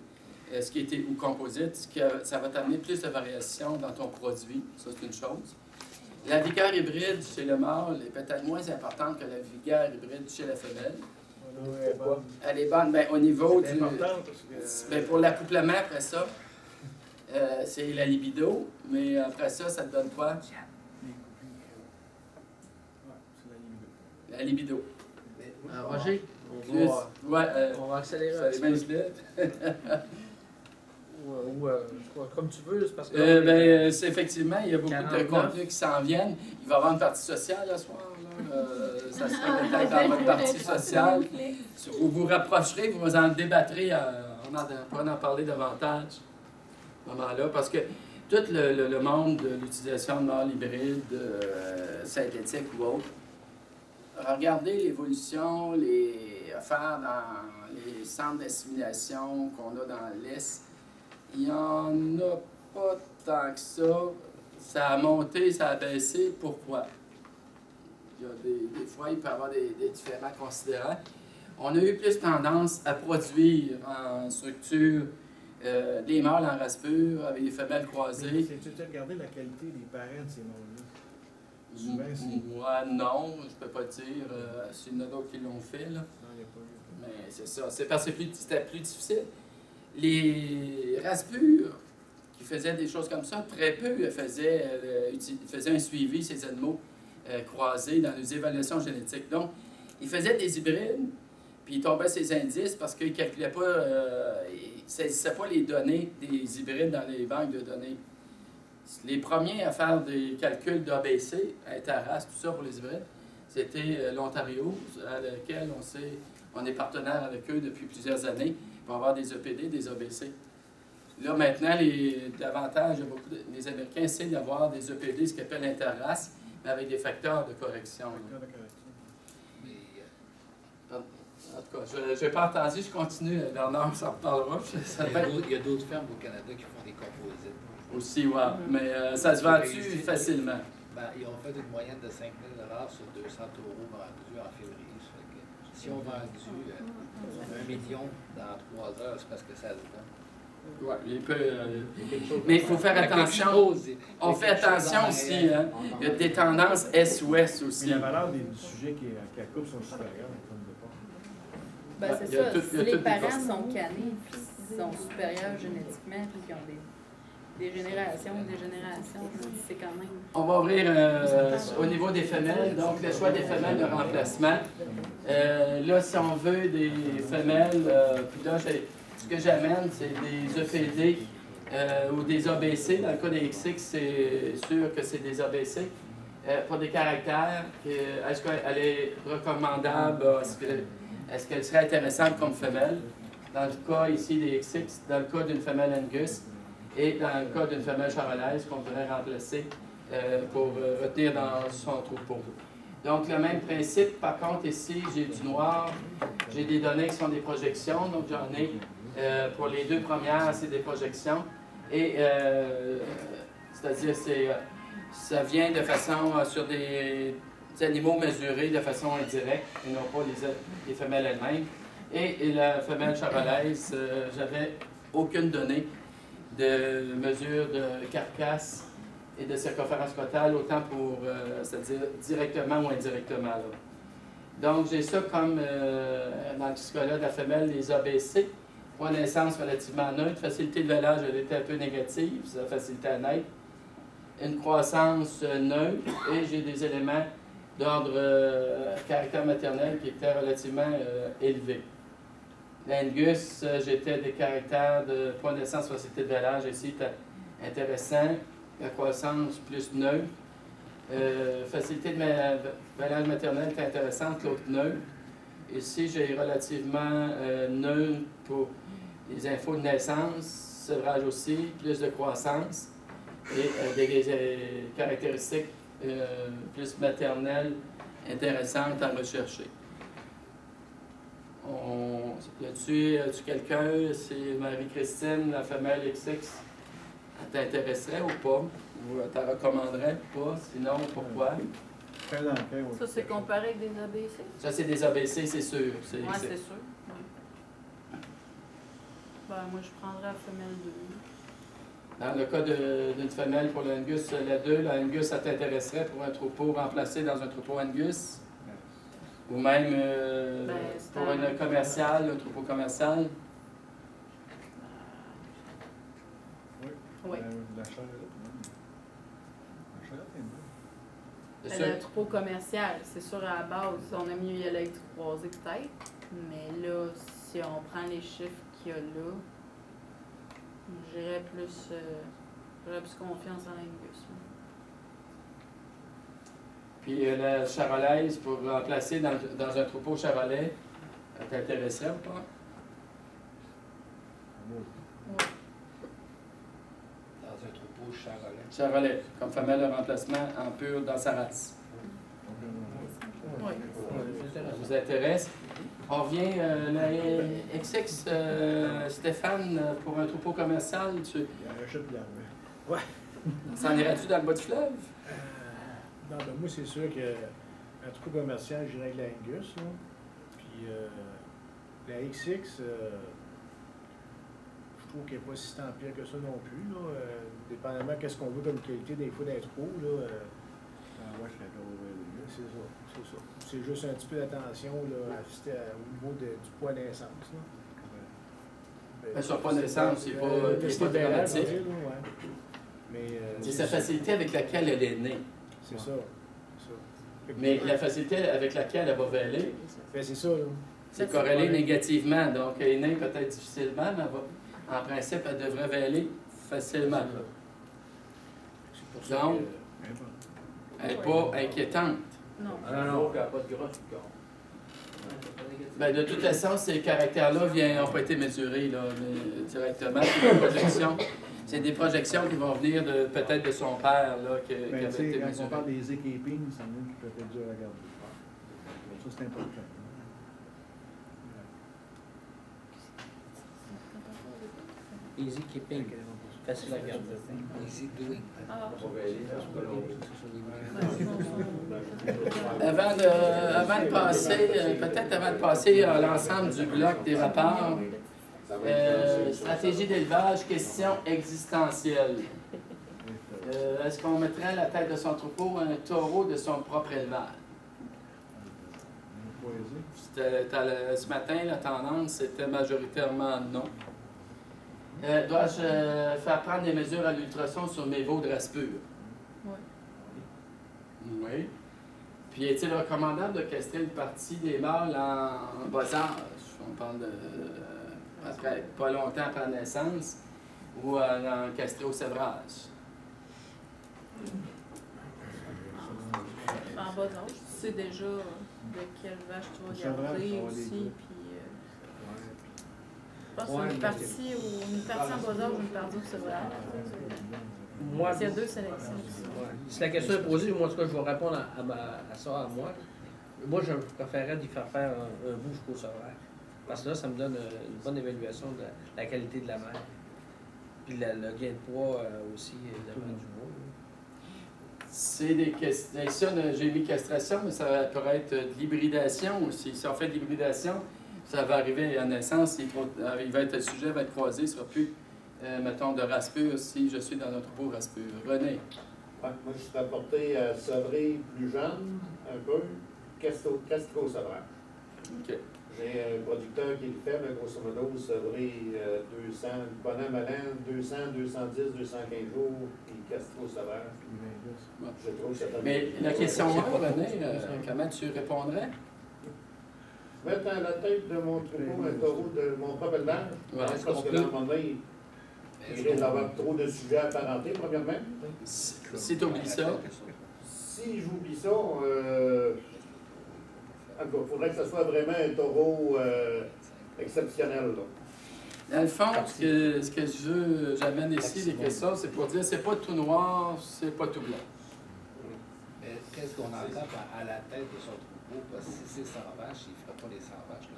ce qui était ou composite, ça va t'amener plus de variation dans ton produit. Ça, c'est une chose. La vigueur hybride chez le mâle est peut-être moins importante que la vigueur hybride chez la femelle. Pourquoi? Elle est bonne. Bien, au niveau c'est du. important parce que... Bien, pour l'accouplement, après ça, c'est la libido. Mais après ça, ça te donne quoi? La libido. Roger, on va accélérer un petit peu. Comme tu veux, c'est parce que... c'est effectivement, il y a beaucoup de contenus qui s'en viennent. Il va y avoir une partie sociale ce soir. Là. Ça sera peut-être dans votre partie sociale. Vous vous rapprocherez, vous en débattrez, on pourra en parler davantage à ce moment-là. Parce que tout le monde de l'utilisation de mâles hybrides, synthétiques ou autres, regardez l'évolution, les affaires dans les centres d'assimilation qu'on a dans l'Est. Il n'y en a pas tant que ça. Ça a monté, ça a baissé. Pourquoi? Il y a des fois, il peut y avoir des différents considérants. On a eu plus tendance à produire en structure des mâles en race pure avec des femelles croisées. Tu as regardé la qualité des parents de ces mâles-là? Moi, non, je peux pas dire. C'est une d'autres qui l'ont fait, là. Non, il n'y a pas eu. Mais c'est ça. C'est parce que c'était plus difficile. Les races pures qui faisaient des choses comme ça, très peu faisaient un suivi, ces animaux croisés dans les évaluations génétiques. Donc, ils faisaient des hybrides, puis ils tombaient ces indices parce qu'ils ne calculaient pas, ils ne saisissaient pas les données des hybrides dans les banques de données. Les premiers à faire des calculs d'ABC, interrace, tout ça pour les hybrides, c'était l'Ontario, à laquelle on est partenaire avec eux depuis plusieurs années pour avoir des EPD, des ABC. Là, maintenant, davantage, les Américains essaient d'avoir des EPD, ce qu'ils appellent interrace, mais avec des facteurs de correction. En tout cas, je n'ai pas entendu, je continue. Bernard s'en reparlera. Il y a d'autres fermes au Canada qui font des composites. Aussi, oui. Mais ça se vend-tu facilement? Ben, ils ont fait une moyenne de 5 000 sur 200 taureaux vendus en février. Ça fait que si on vend 1 million dans 3 heures, c'est parce que ça se vend. Oui, mais il faut faire attention. On fait attention aussi. Hein? Il y a des tendances Est-Ouest aussi. Mais la valeur du sujet qui accoupe sont supérieures. Ben, c'est ça. Si les parents sont canés, puis sont supérieurs génétiquement, puis qui ont des générations, c'est quand même... On va ouvrir au niveau des femelles, donc le choix des femelles de remplacement. Là, si on veut des femelles, puis là, ce que j'amène, c'est des EPD ou des ABC. Dans le cas des XX, c'est sûr que c'est des ABC. Pour des caractères, est-ce qu'elle est recommandable? Est-ce qu'elle serait intéressante comme femelle? Dans le cas ici des XX, dans le cas d'une femelle Angus, et dans le cas d'une femelle charolaise qu'on voudrait remplacer pour retenir dans son troupeau. Donc, le même principe, par contre, ici, j'ai du noir, j'ai des données qui sont des projections, donc j'en ai, pour les deux premières, c'est des projections, et c'est-à-dire, ça vient de façon, sur des animaux mesurés de façon indirecte, et non pas les femelles elles-mêmes. Et la femelle charolaise, j'avais aucune donnée de mesure de carcasse et de circonférence totale, autant pour, c'est-à-dire directement ou indirectement. Là. Donc, j'ai ça comme, dans ce cas-là, de la femelle, les ABC, point de naissance relativement neutre, facilité de velage, elle était un peu négative, ça facilité à naître, une croissance neutre, et j'ai des éléments d'ordre caractère maternel qui étaient relativement élevés. L'Angus, j'étais des caractères de point de naissance, facilité de velage, ici, c'était intéressant. La croissance plus neutre. Facilité de velage maternel est intéressante, l'autre neutre. Ici, j'ai relativement neutre pour les infos de naissance, sevrage aussi, plus de croissance et des caractéristiques plus maternelles intéressantes à rechercher. Là-dessus, as-tu quelqu'un, c'est Marie-Christine, la femelle XX, elle t'intéresserait ou pas? Ou elle t'en recommanderait ou pas? Sinon, pourquoi? Ça, c'est comparé avec des ABC? Ça, c'est des ABC, c'est sûr. Oui, c'est sûr. Ben, moi, je prendrais la femelle 2. Dans le cas d'une femelle pour l'Angus, la 2, l'Angus, ça t'intéresserait pour un troupeau remplacé dans un troupeau Angus? Ou même pour un commercial, un troupeau commercial? Oui. La charrette, Elle a un troupeau commercial, c'est sûr, à la base, on a mieux y aller avec du croisé peut-être, mais là, si on prend les chiffres qu'il y a là, j'aurais plus confiance en l'Angus. Puis la charolaise, pour remplacer dans un troupeau charolais, elle t'intéresserait ou pas? Oui. Dans un troupeau charolais. Charolais, comme femelle de remplacement en pur dans sa race. Oui. Ça vous intéresse? On revient, la XX, Stéphane, pour un troupeau commercial, s'en irais-tu dans le bas du fleuve? Non, ben moi, c'est sûr qu'un troupeau commercial, j'irais avec la Angus, là. Puis la XX, je trouve qu'elle n'est pas si tant pire que ça non plus, là. Dépendamment de ce qu'on veut comme qualité des fois d'un troupeau, là. C'est ça, c'est ça. C'est juste un petit peu d'attention, là, au niveau du poids d'essence, là. Ben, sur le poids d'essence, c'est pas dramatique. C'est sa facilité avec laquelle elle est née. C'est ça. Mais la facilité avec laquelle elle va véler, ben, c'est ça, là. C'est corrélé négativement. Donc, elle est née peut-être difficilement, mais en principe, elle devrait véler facilement. Donc, elle n'est pas inquiétante. Non. Non, elle n'a pas de gras. Ben, de toute façon, ces caractères-là n'ont pas été mesurés là, directement. C'est des projections qui vont venir peut-être de son père là, qui avait été quand mesuré. on parle des équipings, ça nous peut être dur à garder. Ça, c'est important. Easy keeping. Facile à garder. Easy doing. Avant de passer, peut-être avant de passer à l'ensemble du bloc des rapports, stratégie d'élevage, question existentielle. Est-ce qu'on mettrait à la tête de son troupeau un taureau de son propre élevage? Ce matin, la tendance, c'était majoritairement non. Dois-je faire prendre des mesures à l'ultrason sur mes veaux de race pure? Oui. Oui. Puis est-il recommandable de castrer une partie des mâles en bas âge? On parle de après pas longtemps après la naissance ou en castrer au sévrage? En bas âge, tu sais déjà de quelle vache tu vas garder aussi. Puis, pense que Ouais, c'est une partie en bas d'âge ou une partie au sevrage. Moi, Il y a 2 sélections. ouais. Si la question est posée, moi, en tout cas, je vais répondre à ça à moi. Moi, je préférerais d'y faire faire un bout jusqu'au sevrage. Parce que là, ça me donne une bonne évaluation de la qualité de la mer. Puis le gain de poids aussi, évidemment, du veau. C'est des questions. Ici, j'ai mis castration, mais ça pourrait être de l'hybridation aussi. Si on fait de l'hybridation, ça va arriver à naissance, le sujet va être croisé, il ne sera plus, mettons, de race pure si je suis dans un troupeau race pure. René? Ouais, moi, je serais porté à sevrer plus jeune, un peu, castro sevrage. OK. J'ai un producteur qui le fait, mais grosso modo, sevrer 200, bonhomme à l'an, 200, 210, 215 jours, puis castro sevrage. Je trouve que ça fait. Mais la question là, René, comment tu répondrais? Mettre à la tête de mon troupeau un taureau de mon propre élevage, Ouais, parce que dans le moment donné, il risque d'avoir trop de sujets à apparentés, premièrement. Si tu oublies ça, Si j'oublie ça, il faudrait que ce soit vraiment un taureau exceptionnel. Là. dans le fond, ce que j'amène ici, les questions, c'est pour dire c'est pas tout noir, c'est pas tout blanc. Mais qu'est-ce qu'on entend par à la tête de son troupeau? Parce que si c'est 100 vaches, il ne fera pas les 100 vaches. Là.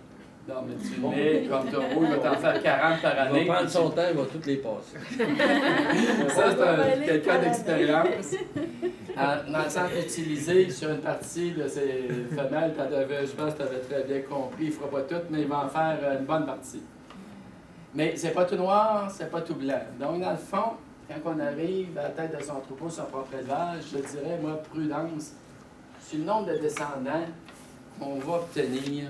Non, mais tu mets comme taureau, il va t'en faire 40 par année. Il va prendre son temps, il va toutes les passer. Ça, c'est quelqu'un d'expérience. Dans le sens utilisé sur une partie de ces femelles, je pense que tu avais très bien compris, il ne fera pas tout, mais il va en faire une bonne partie. Mais c'est pas tout noir, c'est pas tout blanc. Donc, dans le fond, quand on arrive à la tête de son troupeau, son propre élevage, je dirais, moi, prudence sur le nombre de descendants qu'on va obtenir.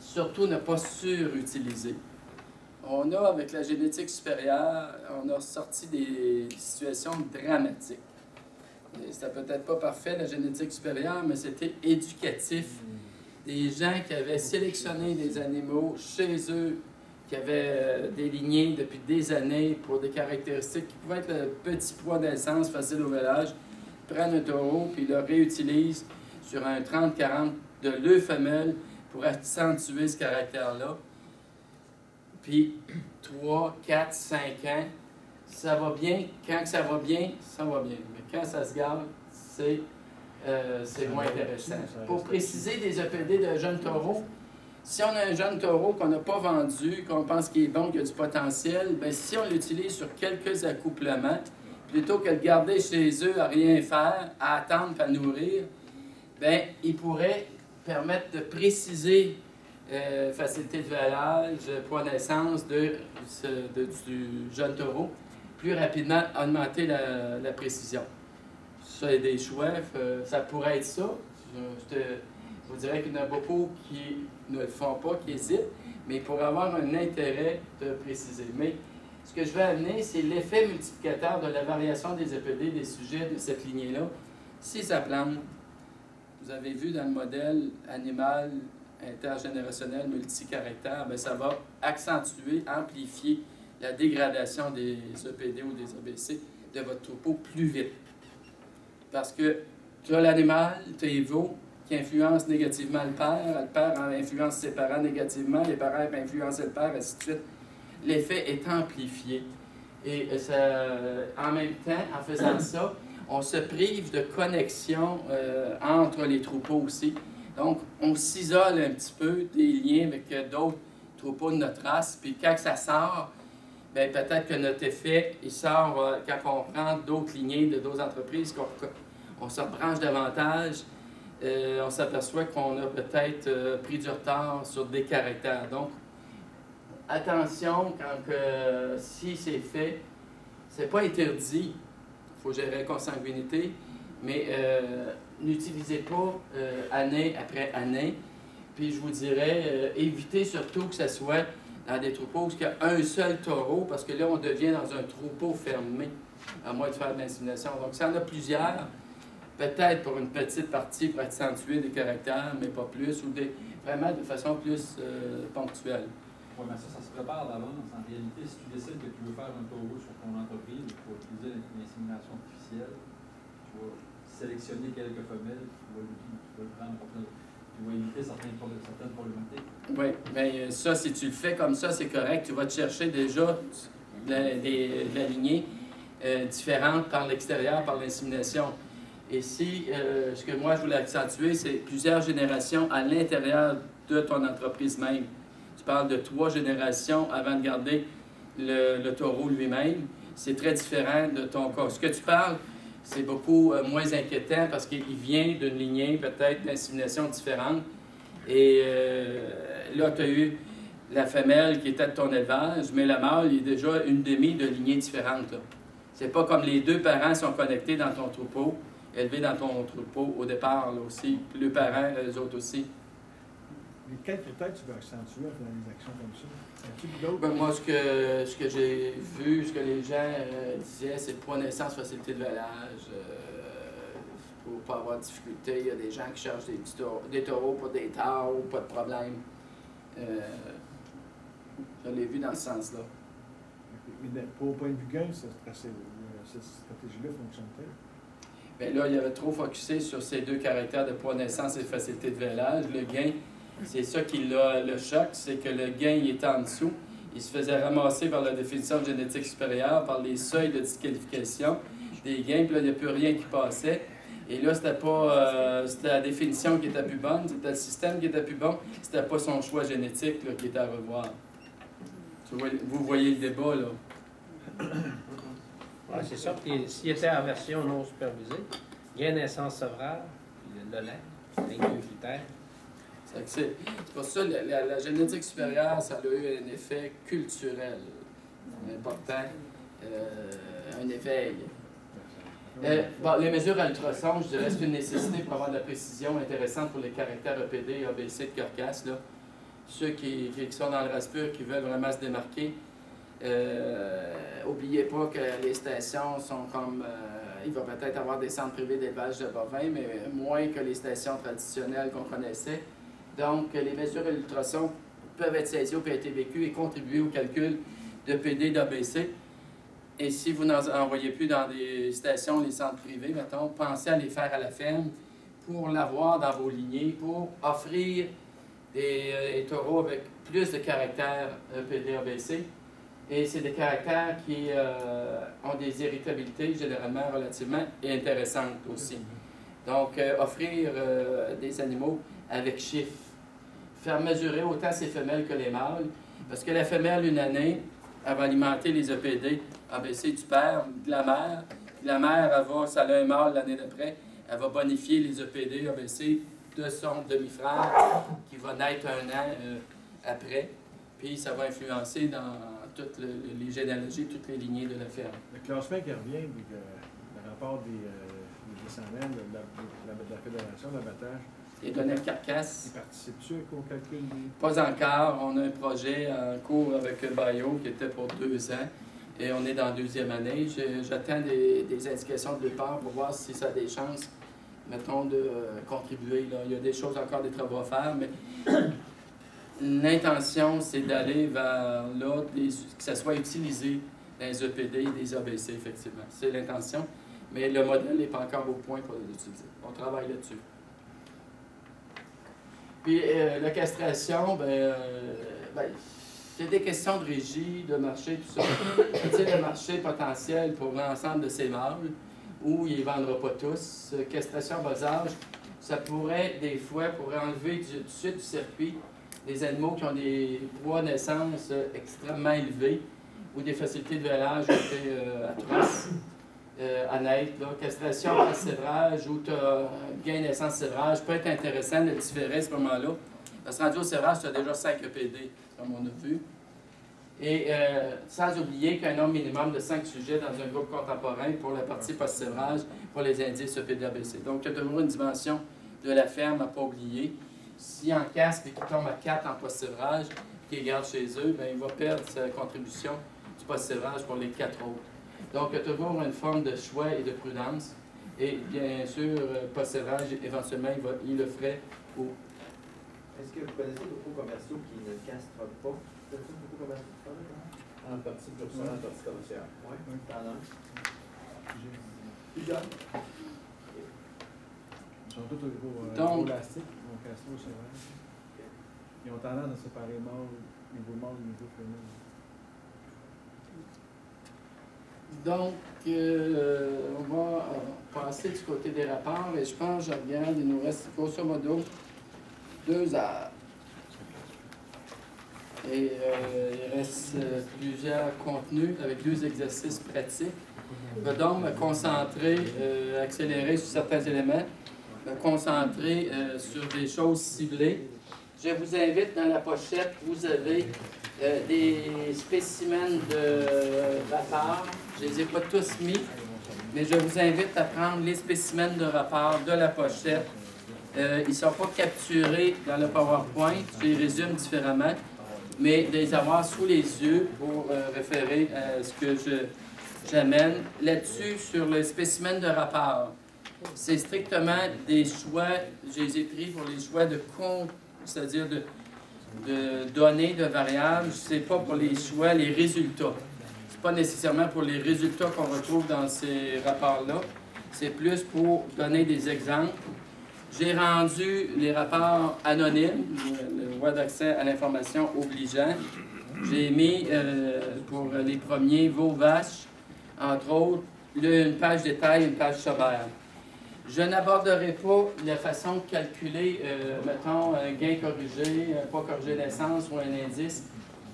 Surtout ne pas surutiliser. On a, avec la génétique supérieure, on a sorti des situations dramatiques. C'était peut-être pas parfait, la génétique supérieure, mais c'était éducatif. Des gens qui avaient sélectionné des animaux chez eux, qui avaient des lignées depuis des années pour des caractéristiques qui pouvaient être le petit poids d'essence facile au village, prennent un taureau puis le réutilisent sur un 30-40 de leurs femelles pour accentuer ce caractère-là. Puis 3, 4, 5 ans, ça va bien. Quand ça va bien, ça va bien. Mais quand ça se gâte, c'est moins intéressant. Pour préciser des EPD de jeunes taureaux, si on a un jeune taureau qu'on n'a pas vendu, qu'on pense qu'il est bon, qu'il a du potentiel, bien, si on l'utilise sur quelques accouplements, plutôt que de le garder chez eux à rien faire, à attendre, à nourrir, bien, il pourrait permettre de préciser facilité de village, poids d'essence du jeune taureau, plus rapidement augmenter la précision. Ça, des choix, ça pourrait être ça. Je vous dirais qu'il y en a beaucoup qui ne le font pas, qui hésitent, mais pour avoir un intérêt de préciser. Mais ce que je vais amener, c'est l'effet multiplicateur de la variation des EPD, des sujets de cette lignée-là. Si ça plante, vous avez vu dans le modèle animal intergénérationnel multicaractère, bien, ça va accentuer, amplifier la dégradation des EPD ou des ABC de votre troupeau plus vite. Parce que tu as l'animal, tu as les veaux qui influencent négativement le père influence ses parents négativement, les parents influencent le père, ainsi de suite. L'effet est amplifié. Et en même temps, en faisant ça, on se prive de connexion entre les troupeaux aussi. Donc, on s'isole un petit peu des liens avec d'autres troupeaux de notre race. Puis quand ça sort, bien, peut-être que notre effet, il sort quand on prend d'autres lignées de d'autres entreprises, qu'on se rebranche davantage, on s'aperçoit qu'on a peut-être pris du retard sur des caractères. Donc, attention, si c'est fait, c'est pas interdit. Il faut gérer la consanguinité, mais n'utilisez pas année après année. Puis je vous dirais, évitez surtout que ce soit dans des troupeaux où il y a un seul taureau, parce que là, on devient dans un troupeau fermé, à moins de faire de l'insémination. Donc, s'il y en a plusieurs, peut-être pour une petite partie pour accentuer des caractères, mais pas plus, ou vraiment de façon plus ponctuelle. Oui, mais ça se prépare d'avance. En réalité, si tu décides que tu veux faire un taureau sur ton entreprise pour utiliser l'insémination artificielle, tu vas sélectionner quelques femelles, tu vas le prendre pour ça. Puis qui va éviter certaines problématiques. Oui, mais ça, si tu le fais comme ça, c'est correct. Tu vas te chercher déjà de la lignée différente par l'extérieur, par l'insémination. Et si, ce que moi je voulais accentuer, c'est plusieurs générations à l'intérieur de ton entreprise même. Tu parles de 3 générations avant de garder le taureau lui-même. C'est très différent de ton cas. Ce que tu parles, c'est beaucoup moins inquiétant parce qu'il vient d'une lignée peut-être d'insémination différente. Et là, tu as eu la femelle qui était de ton élevage, mais le mâle, il est déjà une demi de lignée différente. C'est pas comme les 2 parents sont connectés dans ton troupeau, élevés dans ton troupeau au départ là, aussi, puis les parents, eux autres aussi. Mais quelles critères tu veux accentuer dans les actions comme ça? As-tu d'autres? Ben, moi, ce que j'ai vu, ce que les gens disaient, c'est le poids de naissance, facilité de velage. Pour ne pas avoir de difficulté, il y a des gens qui cherchent des taureaux pour des tares, pas de problème. Je l'ai vu dans ce sens-là. Mais pour point de vue gain, cette stratégie-là fonctionne-t-elle? Bien là, il avait trop focusé sur ces 2 caractères de poids de naissance et de facilité de velage. Le gain, c'est ça qui l'a le choc, c'est que le gain il était en dessous. Il se faisait ramasser par la définition génétique supérieure, par les seuils de disqualification des gains, puis là, il n'y a plus rien qui passait. Et là, c'était pas c'était la définition qui était plus bonne, c'était le système qui était plus bon, c'était pas son choix génétique là, qui était à revoir. Vous voyez le débat, là. Ouais, c'est ça. Puis s'il était en version non supervisée, gain, naissance, sevrage, puis le lait, les 2 critères. C'est pour ça que la génétique supérieure, ça a eu un effet culturel important, un éveil. Bon, les mesures à ultrasons, je dirais, c'est une nécessité pour avoir de la précision intéressante pour les caractères EPD et ABC de Carcasse. Là. Ceux qui sont dans le race pur, qui veulent vraiment se démarquer, n'oubliez pas que les stations sont comme... il va peut-être avoir des centres privés d'élevage de bovins, mais moins que les stations traditionnelles qu'on connaissait. Donc, les mesures à l'ultrason peuvent être saisies au PTVQ et contribuer au calcul de PD d'ABC. Et si vous n'en envoyez plus dans des stations, les centres privés, mettons, pensez à les faire à la ferme pour l'avoir dans vos lignées, pour offrir des taureaux avec plus de caractères PD ABC. Et c'est des caractères qui ont des irritabilités généralement relativement intéressantes aussi. Donc, offrir des animaux avec chiffres. Faire mesurer autant ses femelles que les mâles. Parce que la femelle, une année, elle va alimenter les EPD ABC du père, de la mère. La mère, ça a un mâle l'année d'après, elle va bonifier les EPD ABC de son demi-frère qui va naître 1 an après. Puis ça va influencer dans toutes les généalogies, toutes les lignées de la ferme. Le classement qui revient, le rapport des descendants de la Fédération d'abattage, les données de Carcasse. Ils participent-tu au calcul des... Pas encore. On a un projet en cours avec Bio qui était pour 2 ans. Et on est dans la 2e année. J'attends des indications de départ pour voir si ça a des chances, mettons, de contribuer. Là. Il y a des choses encore, des travaux à faire, mais l'intention, c'est d'aller vers là, que ça soit utilisé dans les EPD et des ABC, effectivement. C'est l'intention. Mais le modèle n'est pas encore au point pour les utiliser. On travaille là-dessus. Puis la castration, c'est des questions de régie, de marché, tout ça. C'est le marché potentiel pour l'ensemble de ces mâles, où il ne les vendra pas tous. Castration bas âge, ça pourrait, des fois, enlever du suite du circuit des animaux qui ont des poids de naissance extrêmement élevés ou des facilités de velage atroces. À naître, là, castration par sévrage ou tu as gain naissance sévrage peut être intéressant de différer à ce moment-là. Parce que rendu au sévrage, tu as déjà 5 EPD, comme on a vu. Et sans oublier qu'un nombre minimum de 5 sujets dans un groupe contemporain pour la partie post-sévrage, pour les indices EPD-ABC. Donc, il y a toujours une dimension de la ferme à ne pas oublier. Si en casque et qu'il tombe à 4 en post-sévrage, qu'il garde chez eux, bien, il va perdre sa contribution du post-sévrage pour les 4 autres. Donc, il y a toujours une forme de choix et de prudence. Et bien sûr, post-sévrage, éventuellement, il le ferait au... Est-ce que vous connaissez beaucoup commerciaux qui ne castrent pas? Vous connaissez beaucoup commerciaux qui font ça? En partie pure sang, en partie commerciale. Oui, t'en as. Plusieurs. Ils sont tous au Donc- élastique, au castro sauvage. Ils ont tendance à séparer niveau mâle et niveau féminin. Donc, on va passer du côté des rapports et je pense, je regarde, il nous reste grosso modo 2 heures. Et il reste plusieurs contenus avec 2 exercices pratiques. Je vais donc me concentrer, accélérer sur certains éléments, me concentrer sur des choses ciblées. Je vous invite dans la pochette, vous avez des spécimens de rapport. Je ne les ai pas tous mis, mais je vous invite à prendre les spécimens de rapport de la pochette. Ils ne sont pas capturés dans le PowerPoint, je les résume différemment, mais de les avoir sous les yeux pour référer à ce que j'amène. Là-dessus, sur le spécimen de rapport, c'est strictement des choix, je les ai pris pour les choix de compte, c'est-à-dire de données, de variables, c'est pas pour les choix, les résultats. C'est pas nécessairement pour les résultats qu'on retrouve dans ces rapports-là, c'est plus pour donner des exemples. J'ai rendu les rapports anonymes, le droit d'accès à l'information obligeant. J'ai mis pour les premiers veaux vaches, entre autres, une page détail, une page sommaire. Je n'aborderai pas la façon de calculer, mettons, un gain corrigé, un pas corrigé d'essence ou un indice.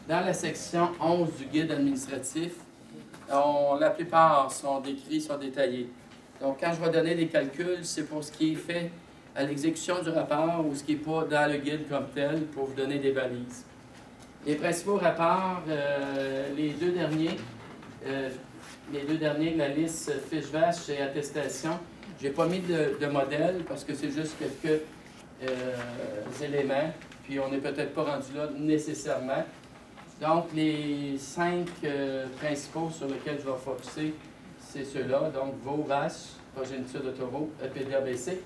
Dans la section 11 du guide administratif, la plupart sont décrits, sont détaillés. Donc, quand je vais donner des calculs, c'est pour ce qui est fait à l'exécution du rapport ou ce qui n'est pas dans le guide comme tel pour vous donner des balises. Les principaux rapports, les deux derniers, la liste fiche vache et attestation, je n'ai pas mis de modèle parce que c'est juste quelques éléments, puis on n'est peut-être pas rendu là nécessairement. Donc, les 5 principaux sur lesquels je vais focuser, c'est ceux-là. Donc, veaux, vaches, progéniture de taureau, EPD-ABC.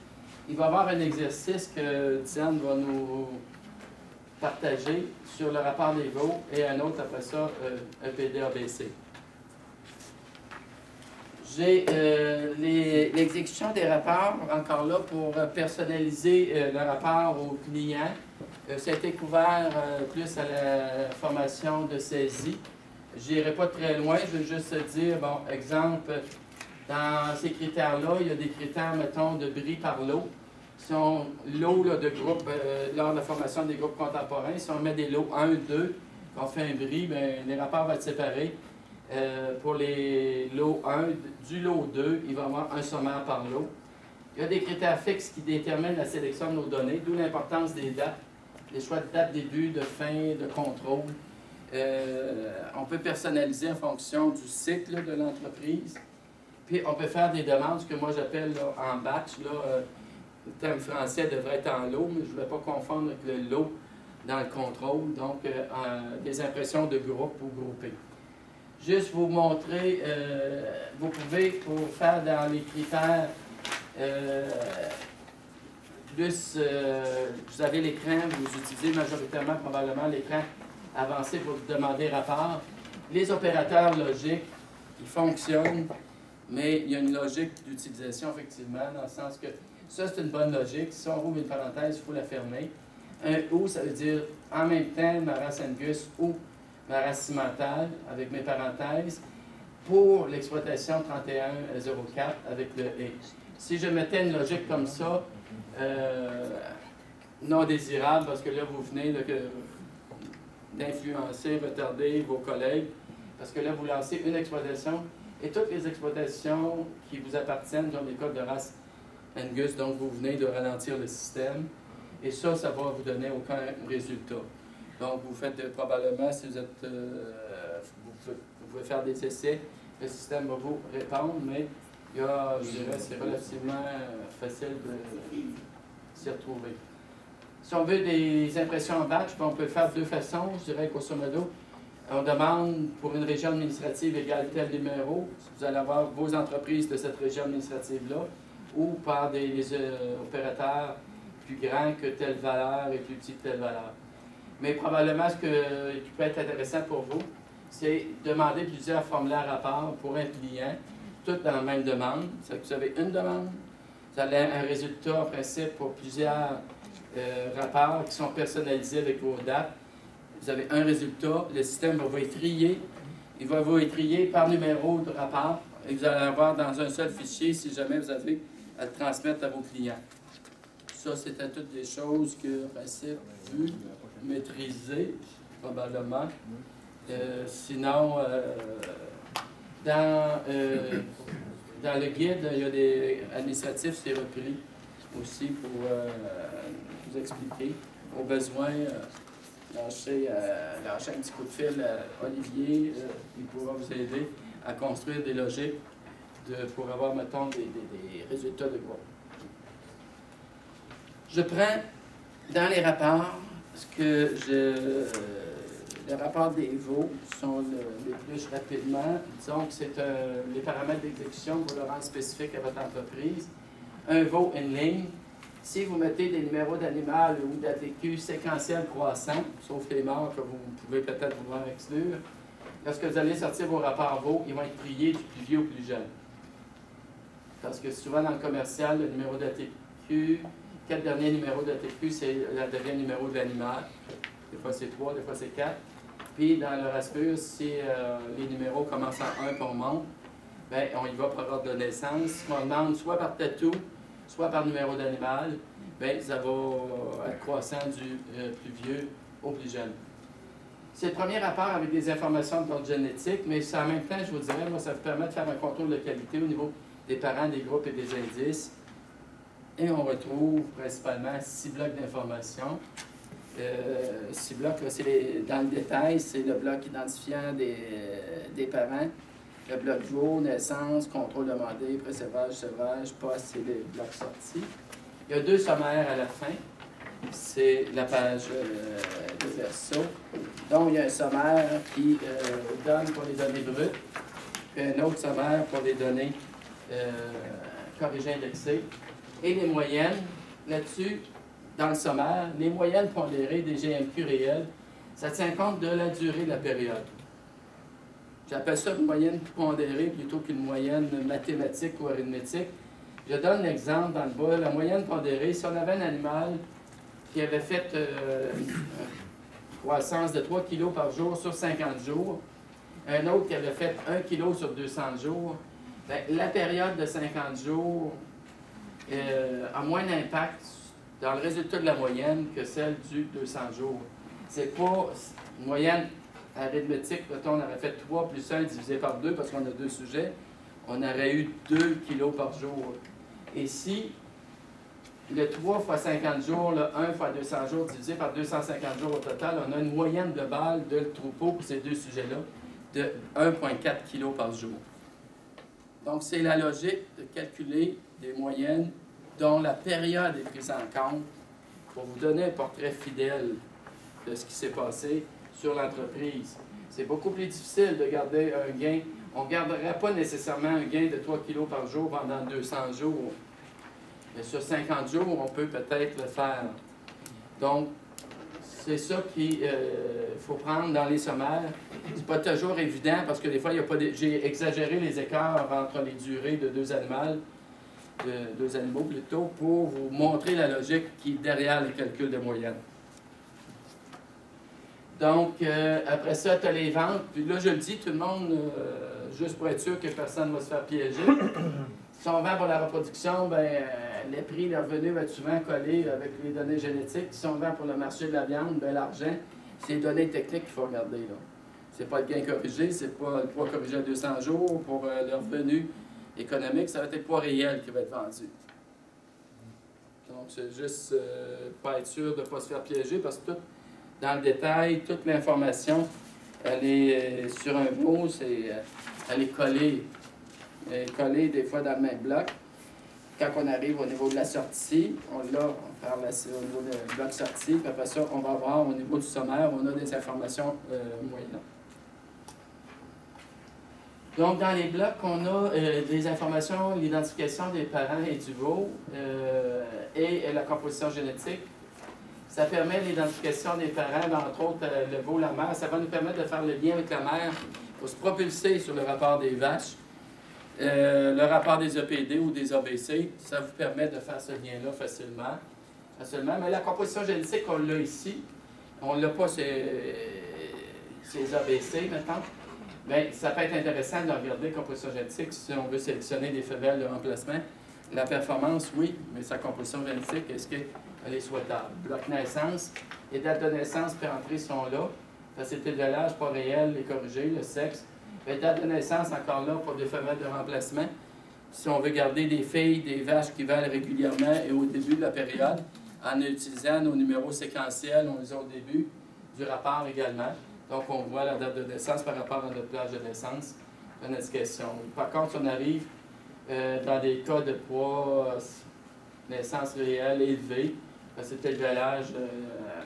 Il va y avoir un exercice que Diane va nous partager sur le rapport des veaux et un autre après ça, EPD-ABC. J'ai l'exécution des rapports, encore là, pour personnaliser le rapport au client. Ça a été couvert plus à la formation de saisie. Je n'irai pas très loin, je veux juste dire, bon, exemple, dans ces critères-là, il y a des critères, mettons, de bris par lot. Si on lot de groupe, lors de la formation des groupes contemporains, si on met des lots 1, 2, qu'on fait un bris, bien, les rapports vont être séparés. Pour les lots 1, du lot 2, il va y avoir un sommaire par lot. Il y a des critères fixes qui déterminent la sélection de nos données, d'où l'importance des dates, les choix de date, début, de fin, de contrôle. On peut personnaliser en fonction du cycle de l'entreprise. Puis on peut faire des demandes, ce que moi j'appelle en batch. Le terme français devrait être en lot, mais je ne vais pas confondre avec le lot dans le contrôle. Donc, des impressions de groupe ou groupés. Juste vous montrer, vous pouvez, pour faire dans les critères, plus, vous avez l'écran, vous utilisez majoritairement probablement l'écran avancé pour vous demander rapport. Les opérateurs logiques, ils fonctionnent, mais il y a une logique d'utilisation, effectivement, dans le sens que ça, c'est une bonne logique. Si on rouvre une parenthèse, il faut la fermer. Un ou, ça veut dire en même temps ma race Angus ou ma race cimentale avec mes parenthèses pour l'exploitation 3104 avec le et. Si je mettais une logique comme ça, non désirable, parce que là, vous venez d'influencer, retarder vos collègues, parce que là, vous lancez une exploitation et toutes les exploitations qui vous appartiennent ont des codes de race Angus, donc vous venez de ralentir le système et ça va vous donner aucun résultat. Donc, vous faites probablement, si vous êtes, vous pouvez faire des essais, le système va vous répondre, mais il y a, je dirais, c'est relativement facile de s'y retrouver. Si on veut des impressions en batch, on peut le faire de deux façons, je dirais, grosso modo. On demande pour une région administrative égale tel numéro, vous allez avoir vos entreprises de cette région administrative-là, ou par des opérateurs plus grands que telle valeur et plus petits que telle valeur. Mais probablement, ce qui peut être intéressant pour vous, c'est demander plusieurs formulaires rapport pour un client, toutes dans la même demande. C'est que vous avez une demande, Vous avez un résultat, en principe, pour plusieurs rapports qui sont personnalisés avec vos dates. Vous avez un résultat, le système va vous être trié. Il va vous être trié par numéro de rapport et vous allez avoir dans un seul fichier si jamais vous avez à le transmettre à vos clients. Ça, c'était toutes des choses que, en principe, vu, maîtriser, probablement. Sinon, dans le guide, il y a des administratifs, c'est repris aussi pour vous expliquer. Au besoin, lâchez un petit coup de fil à Olivier, il pourra vous aider à construire des logiques pour avoir, mettons, des résultats de groupe. Je prends dans les rapports les rapports des veaux sont les plus rapidement. Disons que c'est les paramètres d'exécution pour le rendre spécifique à votre entreprise. Un veau in ligne. Si vous mettez des numéros d'animal ou d'ATQ séquentiels croissants, sauf les morts que vous pouvez peut-être vouloir exclure, lorsque vous allez sortir vos rapports veaux, ils vont être triés du plus vieux au plus jeune. Parce que souvent dans le commercial, le numéro d'ATQ, 4 derniers numéros d'ATQ, c'est le dernier numéro de l'animal. Des fois c'est 3, des fois c'est 4. Puis dans le RASPUR, si les numéros commencent en 1 et on monte, bien, on y va par ordre de naissance. Si on demande soit par tatou, soit par numéro d'animal, bien, ça va être croissant du plus vieux au plus jeune. C'est le premier rapport avec des informations d'ordre génétique, mais en même temps, je vous dirais, moi, ça vous permet de faire un contrôle de qualité au niveau des parents, des groupes et des indices. Et on retrouve principalement 6 blocs d'informations. 6 blocs, là, dans le détail, c'est le bloc identifiant des parents, le bloc veau, naissance, contrôle demandé, présévage, sevrage, poste, c'est les blocs sortis. Il y a 2 sommaires à la fin. C'est la page de verso. Donc, il y a un sommaire qui donne pour les données brutes, puis un autre sommaire pour les données corrigées indexées. Et les moyennes, là-dessus, dans le sommaire, les moyennes pondérées des GMQ réels, ça tient compte de la durée de la période. J'appelle ça une moyenne pondérée plutôt qu'une moyenne mathématique ou arithmétique. Je donne l'exemple dans le bas. La moyenne pondérée, si on avait un animal qui avait fait une croissance de 3 kg par jour sur 50 jours, un autre qui avait fait 1 kg sur 200 jours, bien, la période de 50 jours a moins d'impact dans le résultat de la moyenne que celle du 200 jours. C'est pas une moyenne arithmétique, on aurait fait 3 plus 1 divisé par 2 parce qu'on a 2 sujets, on aurait eu 2 kilos par jour. Et si le 3 fois 50 jours, le 1 fois 200 jours divisé par 250 jours au total, on a une moyenne globale de troupeau pour ces 2 sujets-là de 1,4 kg par jour. Donc, c'est la logique de calculer des moyennes dont la période est prise en compte pour vous donner un portrait fidèle de ce qui s'est passé sur l'entreprise. C'est beaucoup plus difficile de garder un gain. On ne gardera pas nécessairement un gain de 3 kg par jour pendant 200 jours. Mais sur 50 jours, on peut peut-être le faire. Donc, c'est ça qu'il faut prendre dans les sommaires. C'est pas toujours évident parce que des fois, il y a pas j'ai exagéré les écarts entre les durées de 2 animaux plutôt, pour vous montrer la logique qui est derrière le calcul de moyenne. Donc, après ça, tu as les ventes. Puis là, je le dis, tout le monde, juste pour être sûr que personne ne va se faire piéger. Si on vend pour la reproduction, bien, les prix, le revenu va être souvent collé avec les données génétiques. Si on vend pour le marché de la viande, bien, l'argent, c'est les données techniques qu'il faut regarder. Ce n'est pas le gain corrigé, c'est pas le poids corrigé à 200 jours. Pour le revenu économique, ça va être le poids réel qui va être vendu. Donc, c'est juste pas être sûr de ne pas se faire piéger parce que dans le détail, toute l'information, elle est sur un veau, elle est collée. Elle est collée des fois dans le même bloc. Quand on arrive au niveau de la sortie, on parle au niveau du bloc sortie, puis après ça, on va voir au niveau du sommaire, on a des informations moyennes. Donc, dans les blocs, on a des informations, l'identification des parents et du veau et la composition génétique. Ça permet l'identification des parents, entre autres le veau, la mère. Ça va nous permettre de faire le lien avec la mère pour se propulser sur le rapport des vaches. le rapport des EPD ou des ABC, ça vous permet de faire ce lien-là facilement. Mais la composition génétique, on l'a ici. On n'a pas ces ABC maintenant. Bien, ça peut être intéressant de regarder la composition génétique si on veut sélectionner des femelles de remplacement. La performance, oui, mais sa composition génétique, est-ce qu'elle est souhaitable? Bloc naissance, les dates de naissance et entrée sont là. Facilité de l'âge, pas réel, les corrigés, le sexe. Les dates de naissance, encore là, pour des femelles de remplacement. Si on veut garder des filles, des vaches qui valent régulièrement et au début de la période, en utilisant nos numéros séquentiels, on les a au début du rapport également. Donc, on voit la date de naissance par rapport à notre plage de naissance, une indication. Par contre, si on arrive dans des cas de poids, naissance réelle élevée, c'était le l'âge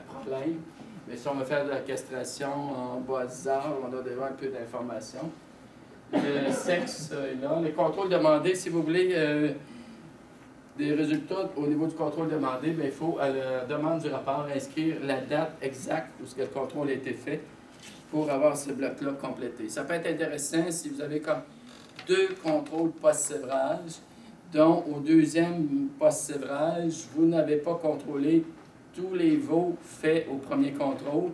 problème. Mais si on veut faire de la castration en bas âge, on a déjà un peu d'informations. Le sexe est là. Le contrôle demandé, si vous voulez des résultats au niveau du contrôle demandé, bien, il faut, à la demande du rapport, inscrire la date exacte où le contrôle a été fait pour avoir ce bloc-là complété. Ça peut être intéressant si vous avez comme 2 contrôles post-sévrage, dont au deuxième post-sévrage, vous n'avez pas contrôlé tous les veaux faits au premier contrôle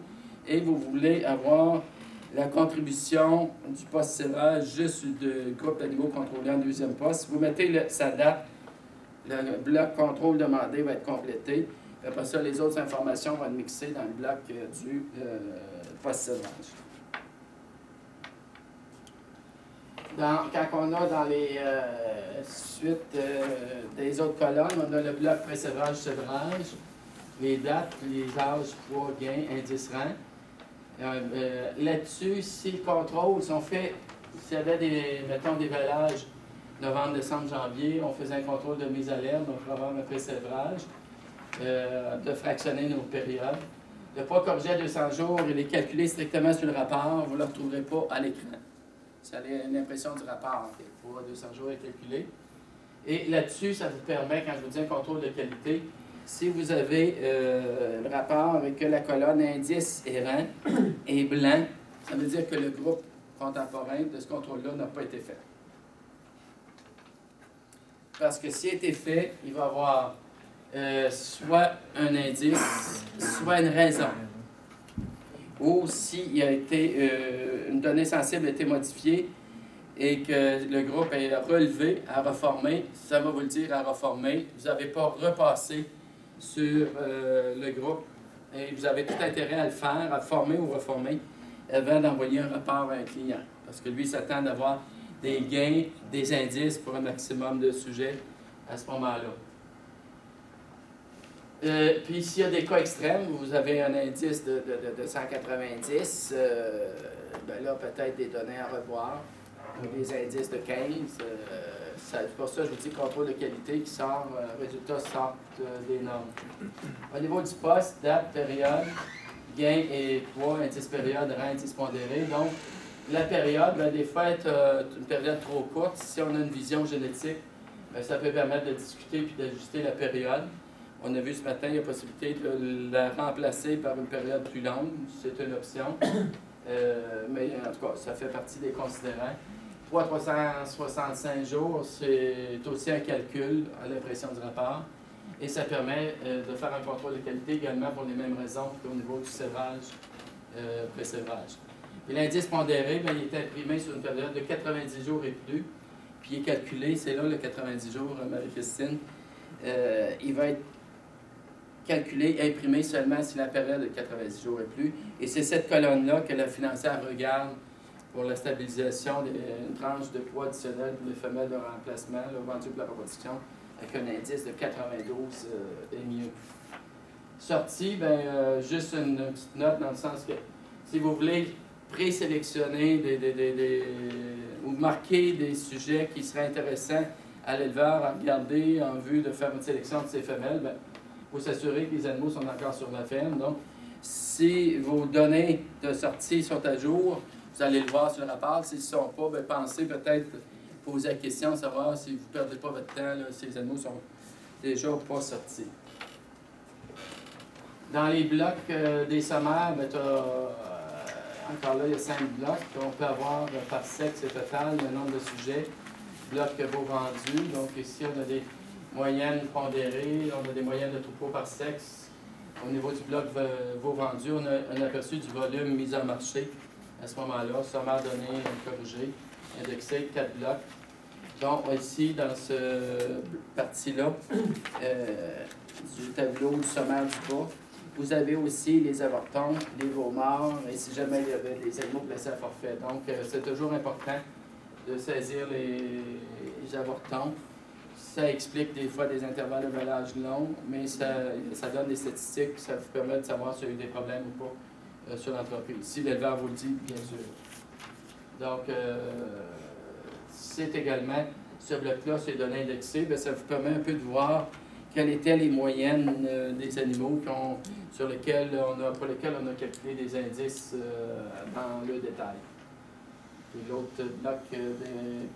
et vous voulez avoir la contribution du post-sévrage juste du groupe d'animaux contrôlés en deuxième poste. Vous mettez sa date, le bloc contrôle demandé va être complété. Après ça, les autres informations vont être mixées dans le bloc du post-sévrage. Quand on a dans les suites des autres colonnes, on a le bloc pré-sévrage-sévrage, les dates, les âges, poids, gain, indice rang. Là-dessus, si le contrôle, si on fait, s'il y avait mettons des valages novembre, décembre, janvier, on faisait un contrôle de mise à l'herbe, donc on va avoir un pré-sévrage, de fractionner nos périodes. Le poids corrigé à 200 jours, il est calculé strictement sur le rapport, vous ne le retrouverez pas à l'écran. Ça a l'impression du rapport, le poids à 200 jours est calculé. Et là-dessus, ça vous permet, quand je vous dis un contrôle de qualité, si vous avez le rapport avec que la colonne indice et rang est blanc, ça veut dire que le groupe contemporain de ce contrôle-là n'a pas été fait. Parce que s'il a été fait, il va y avoir soit un indice, soit une raison. Ou s'il a été, une donnée sensible a été modifiée et que le groupe est relevé, à reformer, ça va vous le dire à reformer. Vous n'avez pas repassé sur le groupe et vous avez tout intérêt à le faire, à former ou reformer avant d'envoyer un rapport à un client. Parce que lui s'attend d'avoir des gains, des indices pour un maximum de sujets à ce moment-là. Puis s'il y a des cas extrêmes, vous avez un indice de 190, ben là peut-être des données à revoir, des indices de 15. C'est pour ça que je vous dis contrôle de qualité qui sort, résultats sortent des normes. Au niveau du poste, date, période, gain et poids, indice période, rang, indice pondéré. Donc la période va des fois être une période trop courte. Si on a une vision génétique, bien, ça peut permettre de discuter puis d'ajuster la période. On a vu ce matin, il y a possibilité de la remplacer par une période plus longue. C'est une option. Mais en tout cas, ça fait partie des considérants. 365 jours, c'est aussi un calcul à l'impression du rapport. Et ça permet de faire un contrôle de qualité également pour les mêmes raisons qu'au niveau du sévrage, pré-sévrage. Et l'indice pondéré, bien, il est imprimé sur une période de 90 jours et plus. Puis il est calculé, c'est là le 90 jours, Marie-Christine. Il va être calculé et imprimé seulement si la période de 90 jours et plus. Et c'est cette colonne-là que la financière regarde pour la stabilisation d'une tranche de poids additionnel pour les femelles de remplacement, vendues pour la reproduction, avec un indice de 92 et mieux. Sortie, bien, juste une petite note dans le sens que si vous voulez présélectionner ou marquer des sujets qui seraient intéressants à l'éleveur à regarder en vue de faire une sélection de ces femelles, bien, il faut s'assurer que les animaux sont encore sur la ferme. Donc, si vos données de sortie sont à jour, vous allez le voir sur le rapport. S'ils ne sont pas, bien, pensez peut-être poser la question, savoir si vous ne perdez pas votre temps, là, si les animaux sont déjà pas sortis. Dans les blocs des sommaires, bien, encore là, il y a 5 blocs. On peut avoir par sexe et total le nombre de sujets. bloc veau vendu. Donc ici, on a des moyennes pondérées, on a des moyennes de troupeaux par sexe. Au niveau du bloc veau vendu, on a un aperçu du volume mis en marché à ce moment-là, sommaire donné, corrigé, indexé, 4 blocs. Donc ici, dans ce partie-là du tableau du sommaire du bas, vous avez aussi les avortons, les veaux morts, et si jamais il y avait des animaux placés à forfait. Donc, c'est toujours important de saisir les avortons. Ça explique des fois des intervalles de volage longs, mais ça donne des statistiques, ça vous permet de savoir s'il y a eu des problèmes ou pas sur l'entreprise. Si l'éleveur vous le dit, bien sûr. Donc, c'est également, ce bloc-là, ces données indexées, bien, ça vous permet un peu de voir quelles étaient les moyennes des animaux pour lesquels on a calculé des indices dans le détail. Et l'autre bloc des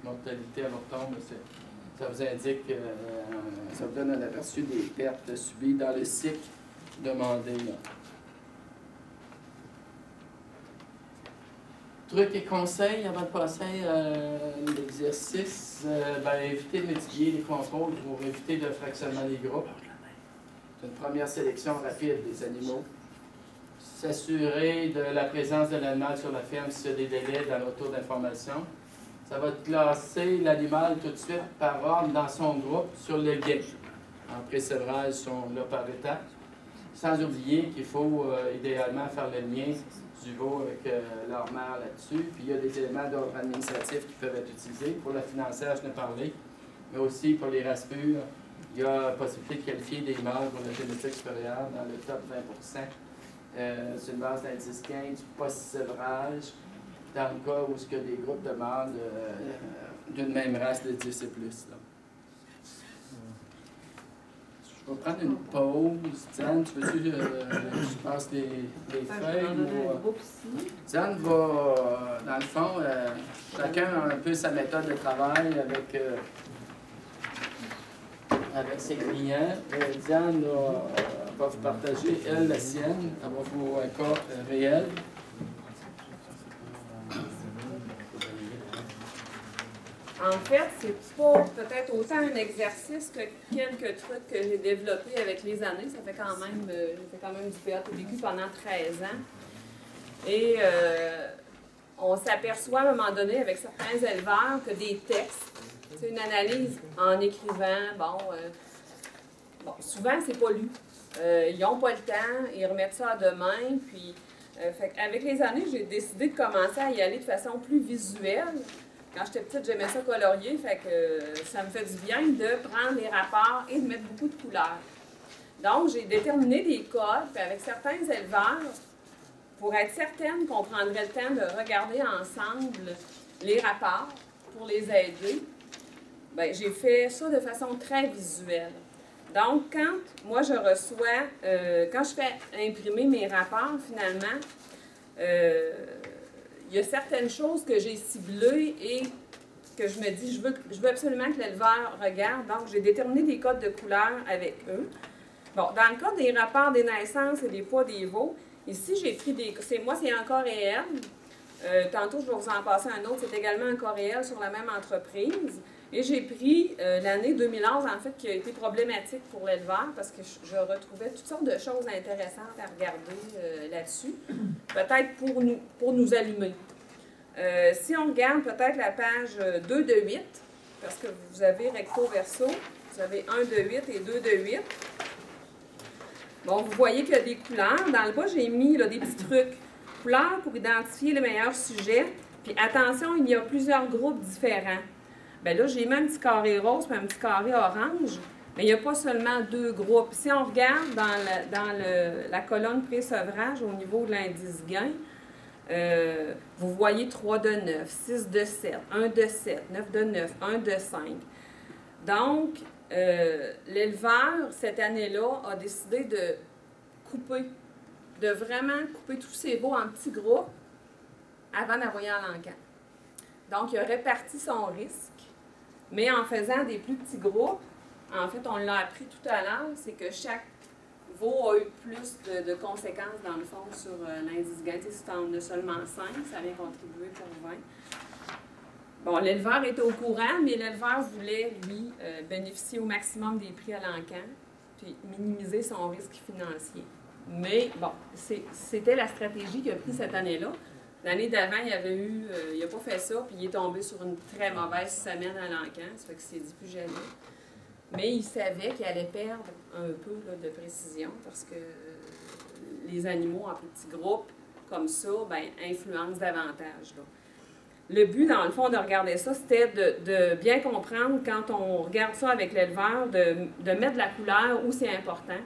mortalités avortons, ça vous indique, ça vous donne un aperçu des pertes subies dans le cycle demandé. Trucs et conseils avant de passer à l'exercice, évitez de multiplier les contrôles pour éviter le fractionnement des groupes. C'est une première sélection rapide des animaux. S'assurer de la présence de l'animal sur la ferme s'il y a des délais dans l'auto d'information. Ça va classer l'animal tout de suite par ordre dans son groupe sur le gain. En pré-sévrage, sont là par étapes. Sans oublier qu'il faut idéalement faire le lien du veau avec leur mère là-dessus. Puis il y a des éléments d'ordre administratif qui peuvent être utilisés. Pour la financière, je n'ai parlé, mais aussi pour les races pures, il y a la possibilité de qualifier des mâles pour la génétique supérieure dans le top 20 sur une base d'indice 15 du post-sévrage, dans le cas où il y a des groupes de mâles d'une même race de 10 et plus. Là. Je vais prendre une pause. Diane, tu veux-tu je passe les feuilles? Diane va, dans le fond, chacun a un peu sa méthode de travail avec ses clients. Diane va vous partager, elle, la sienne. Elle va vous un cas réel. En fait, c'est pas peut-être autant un exercice que quelques trucs que j'ai développés avec les années. Ça fait quand même, j'ai fait quand même du PATBQ pendant 13 ans. Et on s'aperçoit à un moment donné avec certains éleveurs que des textes, c'est une analyse en écrivant, souvent c'est pas lu. Ils n'ont pas le temps, ils remettent ça à demain. Puis, avec les années, j'ai décidé de commencer à y aller de façon plus visuelle. Quand j'étais petite, j'aimais ça colorier, fait que ça me fait du bien de prendre les rapports et de mettre beaucoup de couleurs. Donc, j'ai déterminé des codes, puis avec certains éleveurs, pour être certaine qu'on prendrait le temps de regarder ensemble les rapports pour les aider, bien, j'ai fait ça de façon très visuelle. Donc, quand moi je reçois, quand je fais imprimer mes rapports, finalement, il y a certaines choses que j'ai ciblées et que je me dis, je veux absolument que l'éleveur regarde. Donc, j'ai déterminé des codes de couleurs avec eux. Bon, dans le cas des rapports des naissances et des poids des veaux, ici, j'ai pris c'est un cas réel. Tantôt, je vais vous en passer un autre. C'est également un cas réel sur la même entreprise. Et j'ai pris l'année 2011, en fait, qui a été problématique pour l'éleveur parce que je retrouvais toutes sortes de choses intéressantes à regarder là-dessus. Peut-être pour nous allumer. Si on regarde peut-être la page 2 de 8, parce que vous avez recto verso, vous avez 1 de 8 et 2 de 8. Bon, vous voyez qu'il y a des couleurs. Dans le bas, j'ai mis là, des petits trucs. Couleurs pour identifier les meilleurs sujets. Puis attention, il y a plusieurs groupes différents. Bien là, j'ai mis un petit carré rose et un petit carré orange, mais il n'y a pas seulement 2 groupes. Si on regarde dans la colonne pré-sevrage au niveau de l'indice gain, vous voyez 3 de 9, 6 de 7, 1 de 7, 9 de 9, 1 de 5. Donc, l'éleveur, cette année-là, a décidé de vraiment couper tous ses veaux en petits groupes avant d'envoyer à l'encan. Donc, il a réparti son risque. Mais en faisant des plus petits groupes, en fait, on l'a appris tout à l'heure, c'est que chaque veau a eu plus de conséquences, dans le fond, sur l'indice gain. Si tu en as seulement 5, ça vient contribuer pour 20. Bon, l'éleveur était au courant, mais l'éleveur voulait, lui, bénéficier au maximum des prix à l'encan, puis minimiser son risque financier. Mais, bon, c'était la stratégie qu'il a prise cette année-là. L'année d'avant, il n'a pas fait ça, puis il est tombé sur une très mauvaise semaine à l'encan, ça fait qu'il s'est dit plus jamais. Mais il savait qu'il allait perdre un peu là, de précision, parce que les animaux en petits groupes, comme ça, bien, influencent davantage, là. Le but, dans le fond, de regarder ça, c'était de bien comprendre, quand on regarde ça avec l'éleveur, de mettre de la couleur où c'est important,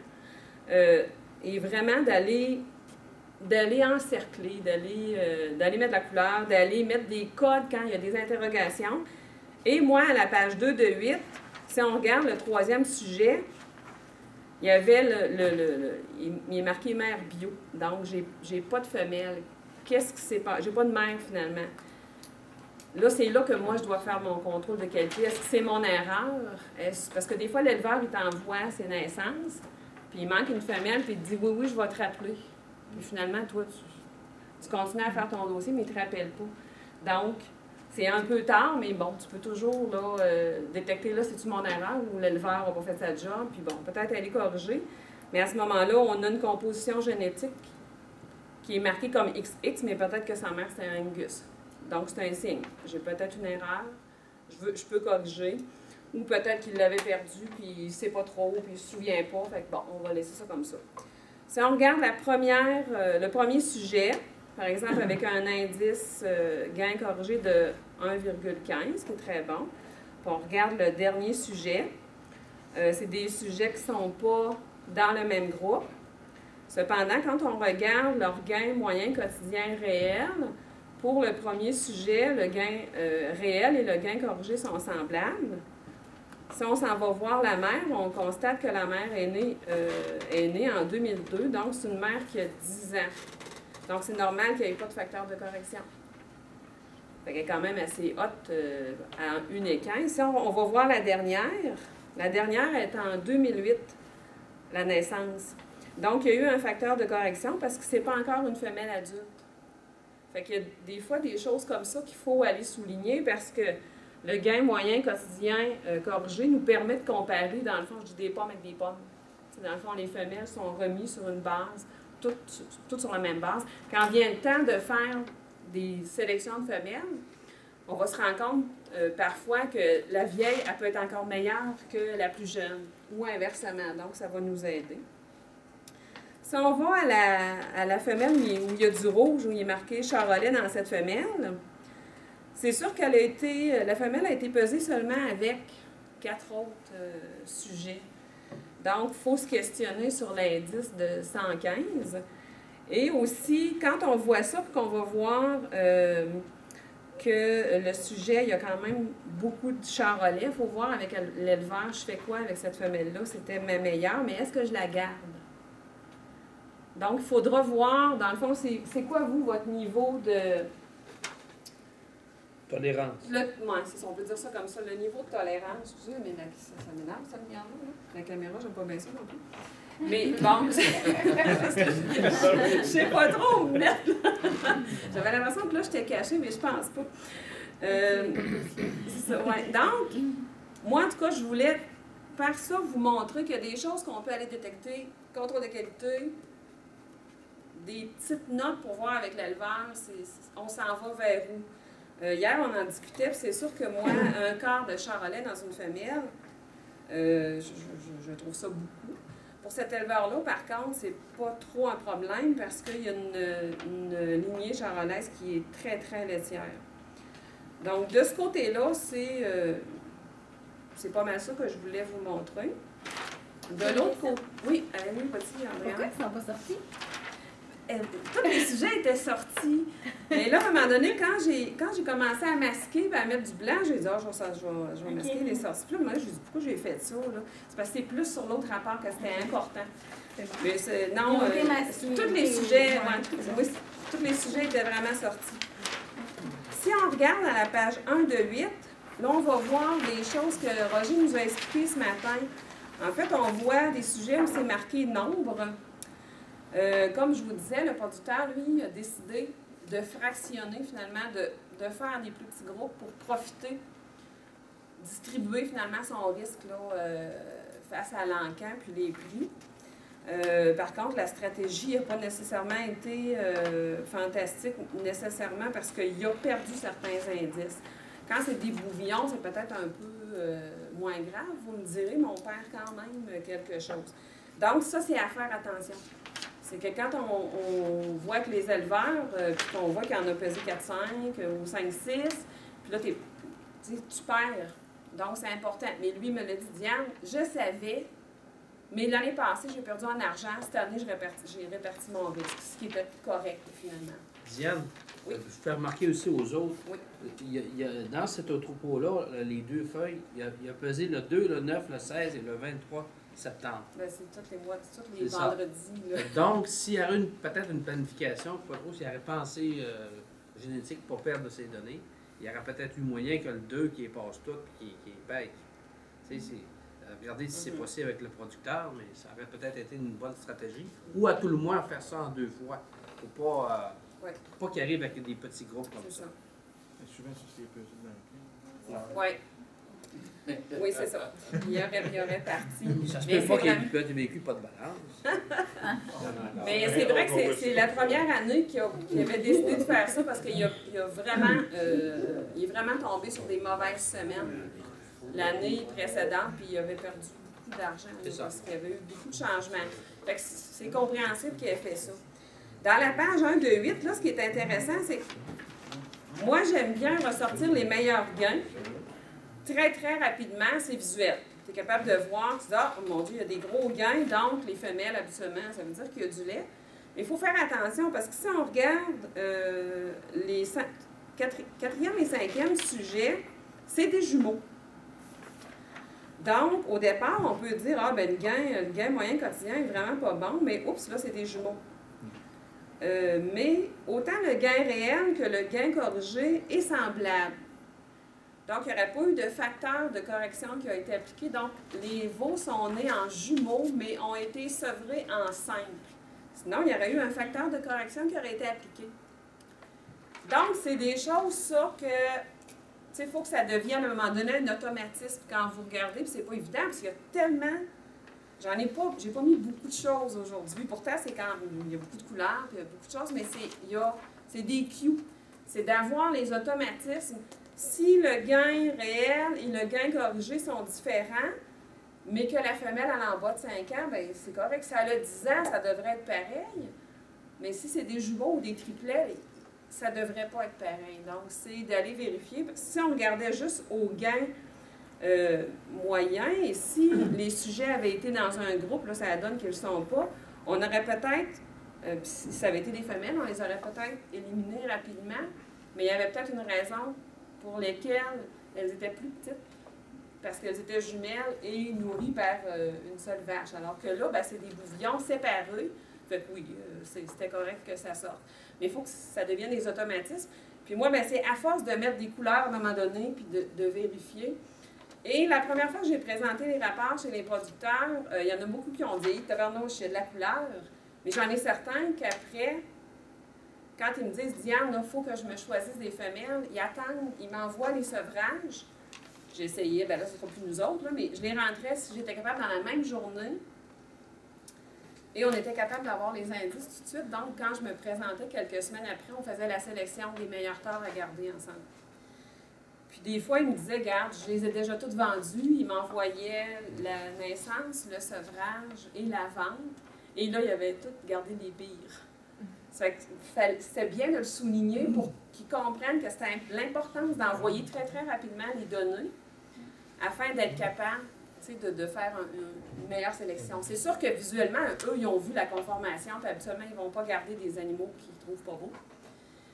et vraiment d'aller encercler, d'aller mettre de la couleur, d'aller mettre des codes quand il y a des interrogations. Et moi, à la page 2 de 8, si on regarde le troisième sujet, il y avait il est marqué mère bio. Donc, j'ai pas de femelle. Qu'est-ce qui s'est passé? J'ai pas de mère, finalement. Là, c'est là que moi, je dois faire mon contrôle de qualité. Est-ce que c'est mon erreur? Parce que des fois, l'éleveur, il t'envoie ses naissances, puis il manque une femelle, puis il te dit « Oui, je vais te rappeler. » Puis finalement, toi, tu continues à faire ton dossier, mais il ne te rappelle pas. Donc, c'est un peu tard, mais bon, tu peux toujours là, détecter, là, c'est-tu mon erreur ou l'éleveur n'a pas fait sa job, puis bon, peut-être aller corriger. Mais à ce moment-là, on a une composition génétique qui est marquée comme XX, mais peut-être que sa mère, c'est un Angus. Donc, c'est un signe. J'ai peut-être une erreur, je peux corriger. Ou peut-être qu'il l'avait perdu, puis il ne sait pas trop, puis il ne se souvient pas. Fait que bon, on va laisser ça comme ça. Si on regarde le premier sujet, par exemple, avec un indice gain corrigé de 1,15, qui est très bon. Puis on regarde le dernier sujet. C'est des sujets qui ne sont pas dans le même groupe. Cependant, quand on regarde leur gain moyen quotidien réel, pour le premier sujet, le gain réel et le gain corrigé sont semblables. Si on s'en va voir la mère, on constate que la mère est née en 2002, donc c'est une mère qui a 10 ans. Donc c'est normal qu'il n'y ait pas de facteur de correction. Elle est quand même assez haute à 1,15. Si on va voir la dernière est en 2008, la naissance. Donc il y a eu un facteur de correction parce que ce n'est pas encore une femelle adulte. Fait qu'il y a des fois des choses comme ça qu'il faut aller souligner parce que le gain moyen quotidien corrigé nous permet de comparer, dans le fond, je dis des pommes avec des pommes. T'sais, dans le fond, les femelles sont remises sur une base, toutes sur la même base. Quand vient le temps de faire des sélections de femelles, on va se rendre compte parfois que la vieille, elle peut être encore meilleure que la plus jeune, ou inversement. Donc, ça va nous aider. Si on va à la femelle où il y a du rouge, où il est marqué Charolais dans cette femelle, c'est sûr qu'elle la femelle a été pesée seulement avec 4 autres sujets. Donc, il faut se questionner sur l'indice de 115. Et aussi, quand on voit ça, puis qu'on va voir que le sujet, il y a quand même beaucoup de charolais, il faut voir avec l'éleveur, je fais quoi avec cette femelle-là? C'était ma meilleure, mais est-ce que je la garde? Donc, il faudra voir, dans le fond, c'est quoi, vous, votre niveau de... Tolérance. Oui, c'est ça, on peut dire ça comme ça, le niveau de tolérance. Excusez, mais ça m'énerve, ça me regarde là. La caméra, j'aime pas bien ça non plus. Mais bon, je sais pas trop me mettre là. J'avais l'impression que là, j'étais cachée, mais je pense pas. C'est ça, ouais. Donc, moi, en tout cas, je voulais par ça vous montrer qu'il y a des choses qu'on peut aller détecter, contrôle de qualité, des petites notes pour voir avec l'éleveur, on s'en va vers où. Hier, on en discutait, puis c'est sûr que moi, un quart de charolais dans une femelle, je trouve ça beaucoup. Pour cet éleveur-là, par contre, c'est pas trop un problème parce qu'il y a une lignée charolaise qui est très, très laitière. Donc, de ce côté-là, c'est pas mal ça que je voulais vous montrer. De l'autre côté... Oui, oui, vas-y, Andréane. Pourquoi ils ne sont pas sortis? Tous les sujets étaient sortis. Mais là, à un moment donné, quand j'ai commencé à masquer et à mettre du blanc, j'ai dit, je vais masquer les sorties. Puis là, moi, je me dit, pourquoi j'ai fait ça? C'est parce que c'est plus sur l'autre rapport que c'était important. Mais non, tous les sujets, oui, tous les sujets étaient vraiment sortis. Si on regarde à la page 1 de 8, là, on va voir des choses que Roger nous a expliquées ce matin. En fait, on voit des sujets où c'est marqué nombre. Comme je vous disais, le producteur, lui, a décidé de fractionner finalement, de faire des plus petits groupes pour profiter, distribuer finalement son risque là, face à l'encan puis les prix. Par contre, la stratégie n'a pas nécessairement été fantastique, nécessairement parce qu'il a perdu certains indices. Quand c'est des bouvillons, c'est peut-être un peu moins grave, vous me direz, mais on perd quand même quelque chose. Donc, ça, c'est à faire attention. C'est que quand on voit que les éleveurs, puis qu'on voit qu'il en a pesé 4-5 ou 5-6, puis là, tu perds. Donc, c'est important. Mais lui me l'a dit, Diane, je savais, mais l'année passée, j'ai perdu en argent. Cette année, j'ai réparti mon risque, ce qui était correct, finalement. Diane, oui. Je fais remarquer aussi aux autres, oui. il y a, dans cet troupeau-là, les 2 feuilles, il a pesé le 2, le 9, le 16 et le 23 septembre. Bien, c'est tous les vendredis. Là. Donc, s'il y aurait peut-être une planification, pas trop, s'il y aurait pensé génétique pour perdre ses données, il y aurait peut-être eu moyen que le 2 qui passe tout et qui paye. Tu sais, regardez si c'est possible avec le producteur, mais ça aurait peut-être été une bonne stratégie. Ou à tout le moins faire ça en 2 fois. Pour pas qu'il arrive avec des petits groupes comme ça. Souvent, ça c'est pesé dans le cul. Oui. Oui, c'est ça. Il y aurait parti. Ça se peut pas qu'il y ait vécu pas de balance. Mais c'est vrai que c'est la première année qu'il avait décidé de faire ça parce qu'il est vraiment tombé sur des mauvaises semaines l'année précédente, puis il avait perdu beaucoup d'argent parce qu'il y avait eu beaucoup de changements. Fait que c'est compréhensible qu'il ait fait ça. Dans la page 1 de 8, là, ce qui est intéressant, c'est que moi, j'aime bien ressortir les meilleurs gains. Très, très rapidement, c'est visuel. Tu es capable de voir, tu dis, ah, mon Dieu, il y a des gros gains, donc les femelles, habituellement, ça veut dire qu'il y a du lait. Mais il faut faire attention parce que si on regarde les 4e et 5e sujets, c'est des jumeaux. Donc, au départ, on peut dire, ah, ben le gain moyen quotidien est vraiment pas bon, mais oups, là, c'est des jumeaux. Mais autant le gain réel que le gain corrigé est semblable. Donc, il n'y aurait pas eu de facteur de correction qui a été appliqué. Donc, les veaux sont nés en jumeaux, mais ont été sevrés en simple. Sinon, il y aurait eu un facteur de correction qui aurait été appliqué. Donc, c'est des choses, ça, que, tu sais, il faut que ça devienne, à un moment donné, un automatisme quand vous regardez, puis c'est pas évident, parce qu'il y a tellement... j'ai pas mis beaucoup de choses aujourd'hui. Pourtant, c'est quand il y a beaucoup de couleurs, puis il y a beaucoup de choses, mais c'est des cues. C'est d'avoir les automatismes. Si le gain réel et le gain corrigé sont différents, mais que la femelle elle en bas de 5 ans, bien, c'est correct. Si elle a 10 ans, ça devrait être pareil. Mais si c'est des jumeaux ou des triplets, ça ne devrait pas être pareil. Donc, c'est d'aller vérifier. Si on regardait juste au gain moyen, et si les sujets avaient été dans un groupe, là, ça donne qu'ils ne le sont pas, on aurait peut-être, si ça avait été des femelles, on les aurait peut-être éliminées rapidement, mais il y avait peut-être une raison pour lesquelles elles étaient plus petites, parce qu'elles étaient jumelles et nourries par une seule vache. Alors que là, ben, c'est des bouvillons séparés. Fait que oui, c'était correct que ça sorte. Mais il faut que ça devienne des automatismes. Puis moi, ben, c'est à force de mettre des couleurs à un moment donné, puis de vérifier. Et la première fois que j'ai présenté les rapports chez les producteurs, il y en a beaucoup qui ont dit « Tabarnouche, il y a de la couleur ». Mais j'en ai certains qu'après, quand ils me disent « Diane, il faut que je me choisisse des femelles », ils attendent, ils m'envoient les sevrages. J'ai essayé, bien là, ce ne sera plus nous autres, là, mais je les rentrais si j'étais capable dans la même journée. Et on était capable d'avoir les indices tout de suite. Donc, quand je me présentais quelques semaines après, on faisait la sélection des meilleurs torts à garder ensemble. Puis des fois, ils me disaient, regarde, je les ai déjà toutes vendues. Ils m'envoyaient la naissance, le sevrage et la vente. Et là, ils avaient toutes gardé les pires. C'était bien de le souligner pour qu'ils comprennent que c'était l'importance d'envoyer très, très rapidement les données afin d'être capable de faire une meilleure sélection. C'est sûr que visuellement, eux, ils ont vu la conformation, puis habituellement, ils ne vont pas garder des animaux qu'ils ne trouvent pas beaux.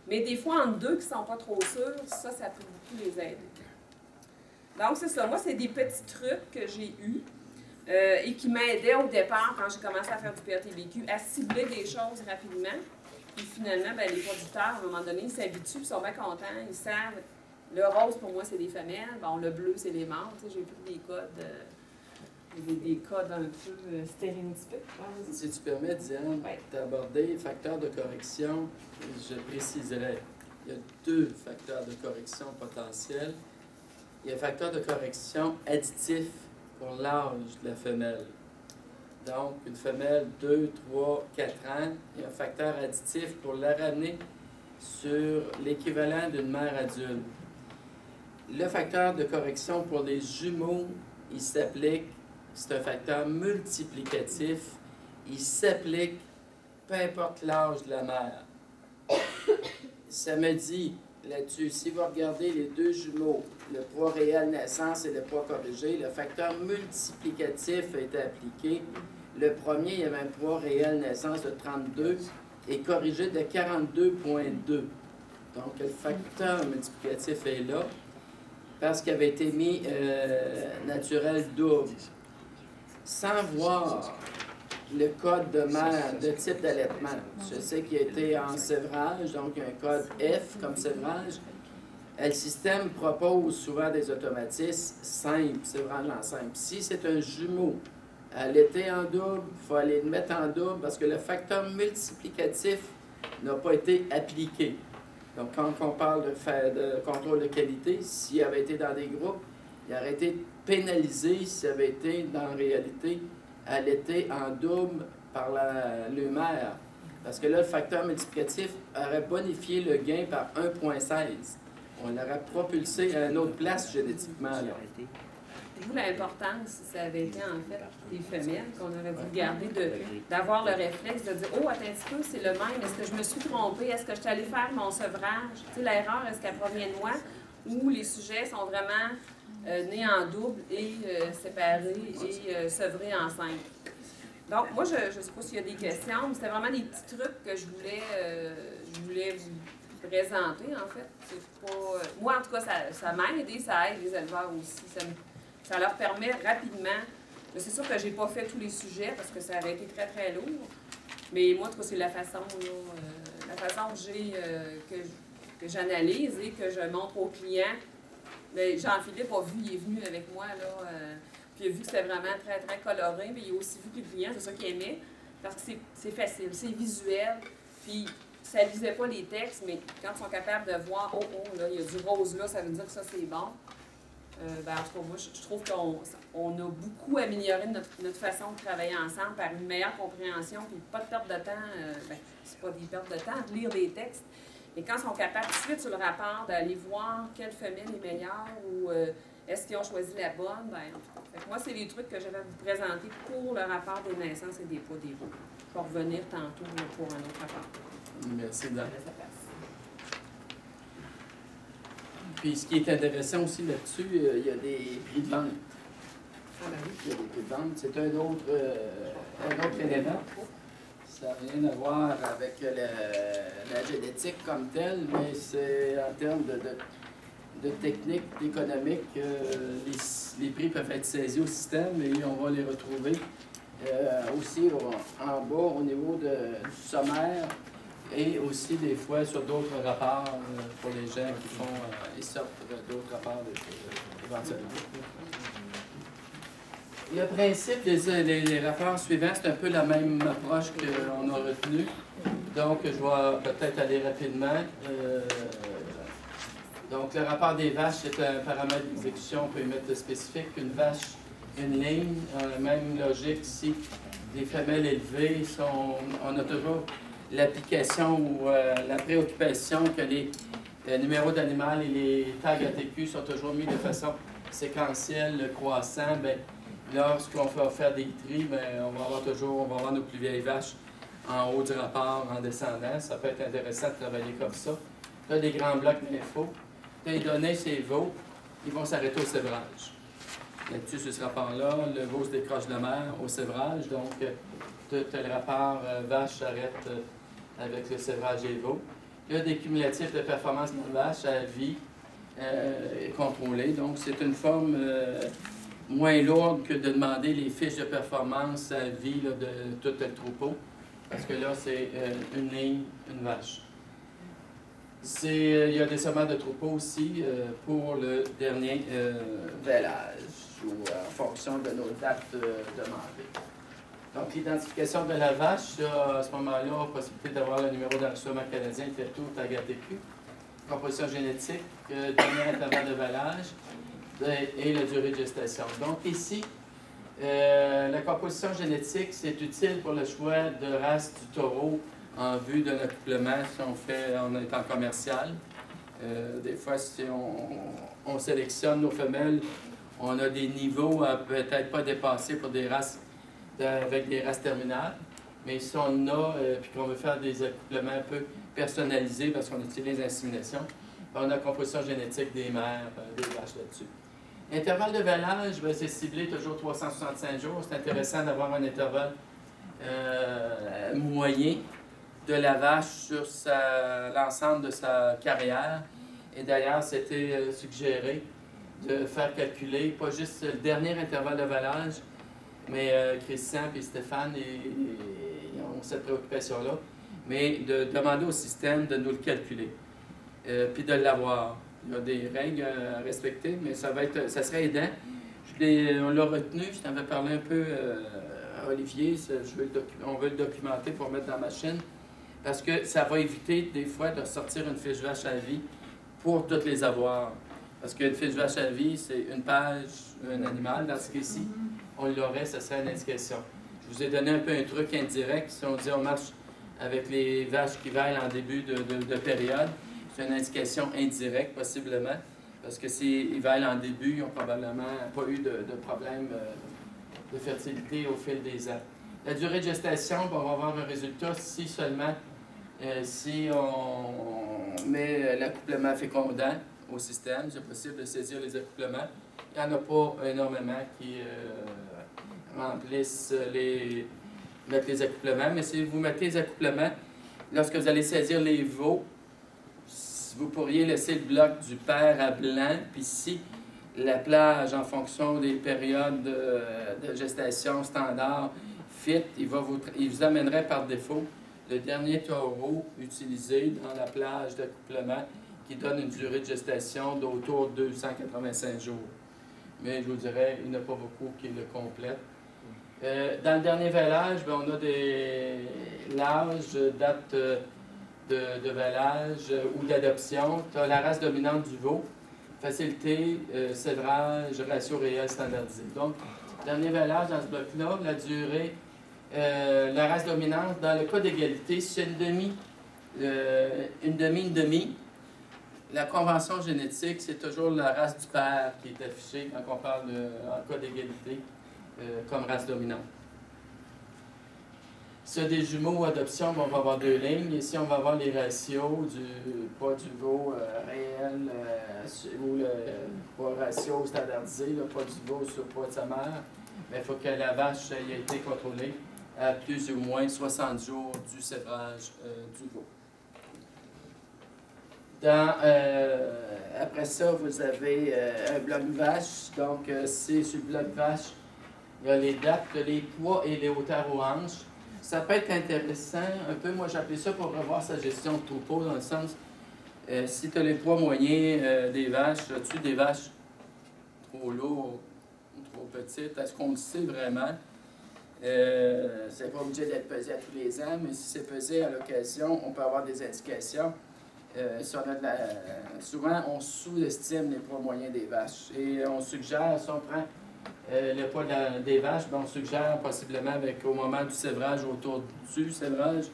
Mais des fois, entre deux qui ne sont pas trop sûrs, ça peut beaucoup les aider. Donc, c'est ça. Moi, c'est des petits trucs que j'ai eus et qui m'aidaient au départ, quand j'ai commencé à faire du PATBQ, à cibler des choses rapidement. Puis finalement, bien, les producteurs, à un moment donné, ils s'habituent, ils sont bien contents, ils savent. Le rose, pour moi, c'est des femelles. Bon, le bleu, c'est les mâles. J'ai pris des codes des codes un peu stéréotypés. Si tu permets, Diane, d'aborder facteurs de correction, je préciserai. Il y a 2 facteurs de correction potentiels. Il y a un facteur de correction additif pour l'âge de la femelle. Donc, une femelle 2, 3, 4 ans, il y a un facteur additif pour la ramener sur l'équivalent d'une mère adulte. Le facteur de correction pour les jumeaux, il s'applique, c'est un facteur multiplicatif, il s'applique peu importe l'âge de la mère. Ça me dit là-dessus, si vous regardez les 2 jumeaux, le poids réel naissance et le poids corrigé, le facteur multiplicatif a été appliqué. Le premier, il y avait un poids réel naissance de 32 et corrigé de 42,2. Donc, le facteur multiplicatif est là parce qu'il avait été mis naturel double. Sans voir le code de mère de type d'allaitement. Je sais qu'il a été en sévrage, donc il y a un code F comme sévrage. Le système propose souvent des automatismes simples, sévrage en simple. Si c'est un jumeau allaité en double, il faut aller le mettre en double parce que le facteur multiplicatif n'a pas été appliqué. Donc, quand on parle de contrôle de qualité, s'il avait été dans des groupes, il aurait été pénalisé s'il avait été, dans la réalité, allaité en double par le mère. Parce que là, le facteur multiplicatif aurait bonifié le gain par 1,16. On l'aurait propulsé à une autre place génétiquement. D'où l'importance, si ça avait été en fait des femelles, qu'on aurait voulu garder, d'avoir le réflexe de dire « Oh, attends un petit peu, c'est le même. Est-ce que je me suis trompée? Est-ce que je suis allée faire mon sevrage? » Tu sais, l'erreur, est-ce qu'elle provient de moi? Ou les sujets sont vraiment nés en double et séparés et sevrés en 5. Donc, moi, je ne sais pas s'il y a des questions, mais c'était vraiment des petits trucs que je voulais vous présenter, en fait. C'est pas, moi, en tout cas, ça m'aide et ça aide les éleveurs aussi. Ça leur permet rapidement. C'est sûr que je n'ai pas fait tous les sujets parce que ça aurait été très, très lourd. Mais moi, en tout cas, c'est la façon que j'analyse et que je montre aux clients. Jean-Philippe a vu, il est venu avec moi, là, puis il a vu que c'était vraiment très, très coloré, mais il a aussi vu que les clients, c'est ça qu'il aimait, parce que c'est facile, c'est visuel, puis ça ne lisait pas les textes, mais quand ils sont capables de voir, là, il y a du rose là, ça veut dire que ça, c'est bon. En tout cas, moi, je trouve qu'on a beaucoup amélioré notre façon de travailler ensemble par une meilleure compréhension, puis pas de perte de temps, c'est pas des pertes de temps, de lire des textes. Et quand ils sont capables tout de suite sur le rapport d'aller voir quelle femelle est meilleure ou est-ce qu'ils ont choisi la bonne, fait que moi, c'est les trucs que je vais vous présenter pour le rapport des naissances et des poids des veaux. Je vais revenir tantôt là, pour un autre rapport. Merci, Dan. Puis, ce qui est intéressant aussi là-dessus, il y a des prix de vente. Ah ben oui. Il y a des prix de vente. C'est un autre élément. Ça n'a rien à voir avec la génétique comme telle, mais c'est en termes de technique économique, les prix peuvent être saisis au système et on va les retrouver aussi en bas au niveau du sommaire et aussi des fois sur d'autres rapports pour les gens qui font et sortent d'autres rapports éventuellement. Le principe des rapports suivants, c'est un peu la même approche qu'on a retenue. Donc, je vais peut-être aller rapidement. Donc, le rapport des vaches, c'est un paramètre d'exécution, on peut y mettre spécifique. Une vache, une ligne, même logique ici. Les femelles élevées, on a toujours l'application ou la préoccupation que les numéros d'animal et les tags ATQ sont toujours mis de façon séquentielle, croissant. Lorsqu'on fait faire des tris, on va avoir nos plus vieilles vaches en haut du rapport, en descendant. Ça peut être intéressant de travailler comme ça. Tu as des grands blocs d'infos. Tu as les données, ces veaux, ils vont s'arrêter au sévrage. Là-dessus, sur ce rapport-là, le veau se décroche de la mère au sévrage. Donc, tout le rapport vache s'arrête avec le sévrage des veaux. Il y a des cumulatifs de performance de vache à vie contrôlée. Donc, c'est une forme moins lourde que de demander les fiches de performance à vie là, de tout le troupeau. Parce que là, c'est une ligne, une vache. Il y a des sements de troupeaux aussi pour le dernier vêlage, ou en fonction de nos dates demandées. Donc, l'identification de la vache, à ce moment-là, on a la possibilité d'avoir le numéro d'enregistrement canadien, TETO, tag ATQ, composition génétique, dernier intervalle de vêlage et la durée de gestation. Donc, ici, la composition génétique, c'est utile pour le choix de race du taureau en vue d'un accouplement si on est en commercial. Des fois, si on sélectionne nos femelles, on a des niveaux à peut-être pas dépasser pour des races avec des races terminales. Mais si on a, puis qu'on veut faire des accouplements un peu personnalisés parce qu'on utilise l'insémination, on a la composition génétique des mères, des vaches là-dessus. Intervalle de vêlage, c'est ciblé toujours 365 jours. C'est intéressant d'avoir un intervalle moyen de la vache sur l'ensemble de sa carrière. Et d'ailleurs, c'était suggéré de faire calculer, pas juste le dernier intervalle de vêlage, mais Christian et Stéphane ils ont cette préoccupation-là, mais de demander au système de nous le calculer, puis de l'avoir. Il y a des règles à respecter, mais ça serait aidant. On l'a retenu, je t'en avais parlé un peu à Olivier, on veut le documenter pour mettre dans la machine, parce que ça va éviter des fois de sortir une fiche vache à vie pour toutes les avoir. Parce qu'une fiche vache à vie, c'est une page, un animal. Dans ce cas-ci, on l'aurait, ce serait une indication. Je vous ai donné un peu un truc indirect. Si on dit on marche avec les vaches qui veillent en début de période, c'est une indication indirecte, possiblement. Parce que s'ils veillent en début, ils n'ont probablement pas eu de problème de fertilité au fil des ans. La durée de gestation, on va avoir un résultat si seulement si on met l'accouplement fécondant au système. C'est possible de saisir les accouplements. Il n'y en a pas énormément qui mettent les accouplements, mais si vous mettez les accouplements, lorsque vous allez saisir les veaux, vous pourriez laisser le bloc du père à blanc, puis si la plage, en fonction des périodes de gestation standard, fit, il vous amènerait par défaut le dernier taureau utilisé dans la plage d'accouplement qui donne une durée de gestation d'autour de 285 jours. Mais je vous dirais, il n'y en a pas beaucoup qui le complètent. Dans le dernier vêlage, on a l'âge, date de vêlage ou d'adoption. Tu as la race dominante du veau, facilité, sévrage, ratio réel standardisé. Donc, dernier vêlage dans ce bloc-là, la durée, la race dominante, dans le cas d'égalité, si c'est une demi, la convention génétique, c'est toujours la race du père qui est affichée quand on parle en cas d'égalité comme race dominante. Si des jumeaux ou adoption, on va avoir deux lignes. Ici, on va avoir les ratios du poids du veau réel ou le poids ratio standardisé, le poids du veau sur le poids de sa mère. Mais il faut que la vache ait été contrôlée à plus ou moins 60 jours du sévrage du veau. Après ça, vous avez un bloc vache. Donc, c'est sur le bloc vache, il y a les dates, les poids et les hauteurs aux hanches. Ça peut être intéressant un peu. Moi, j'appelais ça pour revoir sa gestion de troupeau, dans le sens, si tu as les poids moyens des vaches, as-tu des vaches trop lourdes ou trop petites? Est-ce qu'on le sait vraiment? C'est pas obligé d'être pesé à tous les ans, mais si c'est pesé à l'occasion, on peut avoir des indications. Si on a souvent, on sous-estime les poids moyens des vaches. Et on suggère, si on prend le poids des vaches, on suggère possiblement au moment du sévrage, autour du sévrage,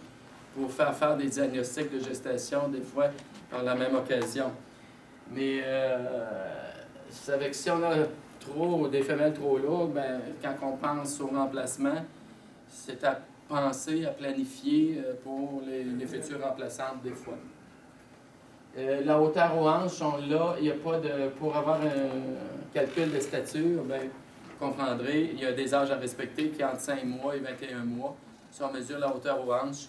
pour faire des diagnostics de gestation, des fois, par la même occasion. Mais si on a des femelles trop lourdes, quand on pense au remplacement, c'est à penser, à planifier pour les futures remplaçantes, des fois. La hauteur aux hanches, il n'y a pas de... Pour avoir un calcul de stature, vous comprendrez, il y a des âges à respecter qui entre 5 mois et 21 mois. Si on mesure la hauteur aux hanches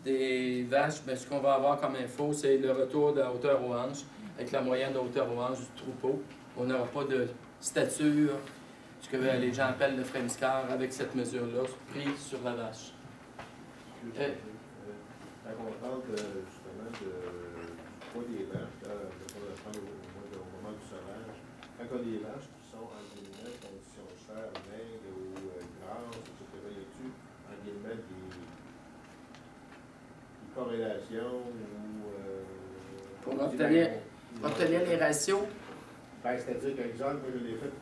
des vaches, ce qu'on va avoir comme info, c'est le retour de la hauteur aux hanches avec la moyenne de hauteur aux hanches du troupeau. On n'aura pas de stature, ce que les gens appellent le frame-scar, avec cette mesure-là, prise sur la vache. Quand on parle justement du les vaches qui sont, en guillemets, conditions chères, maigres ou grasses, etc., y a-t-il, en guillemets, des corrélations ou... pour obtenir les ratios? Ben, c'est-à-dire qu'exemple, moi je l'ai fait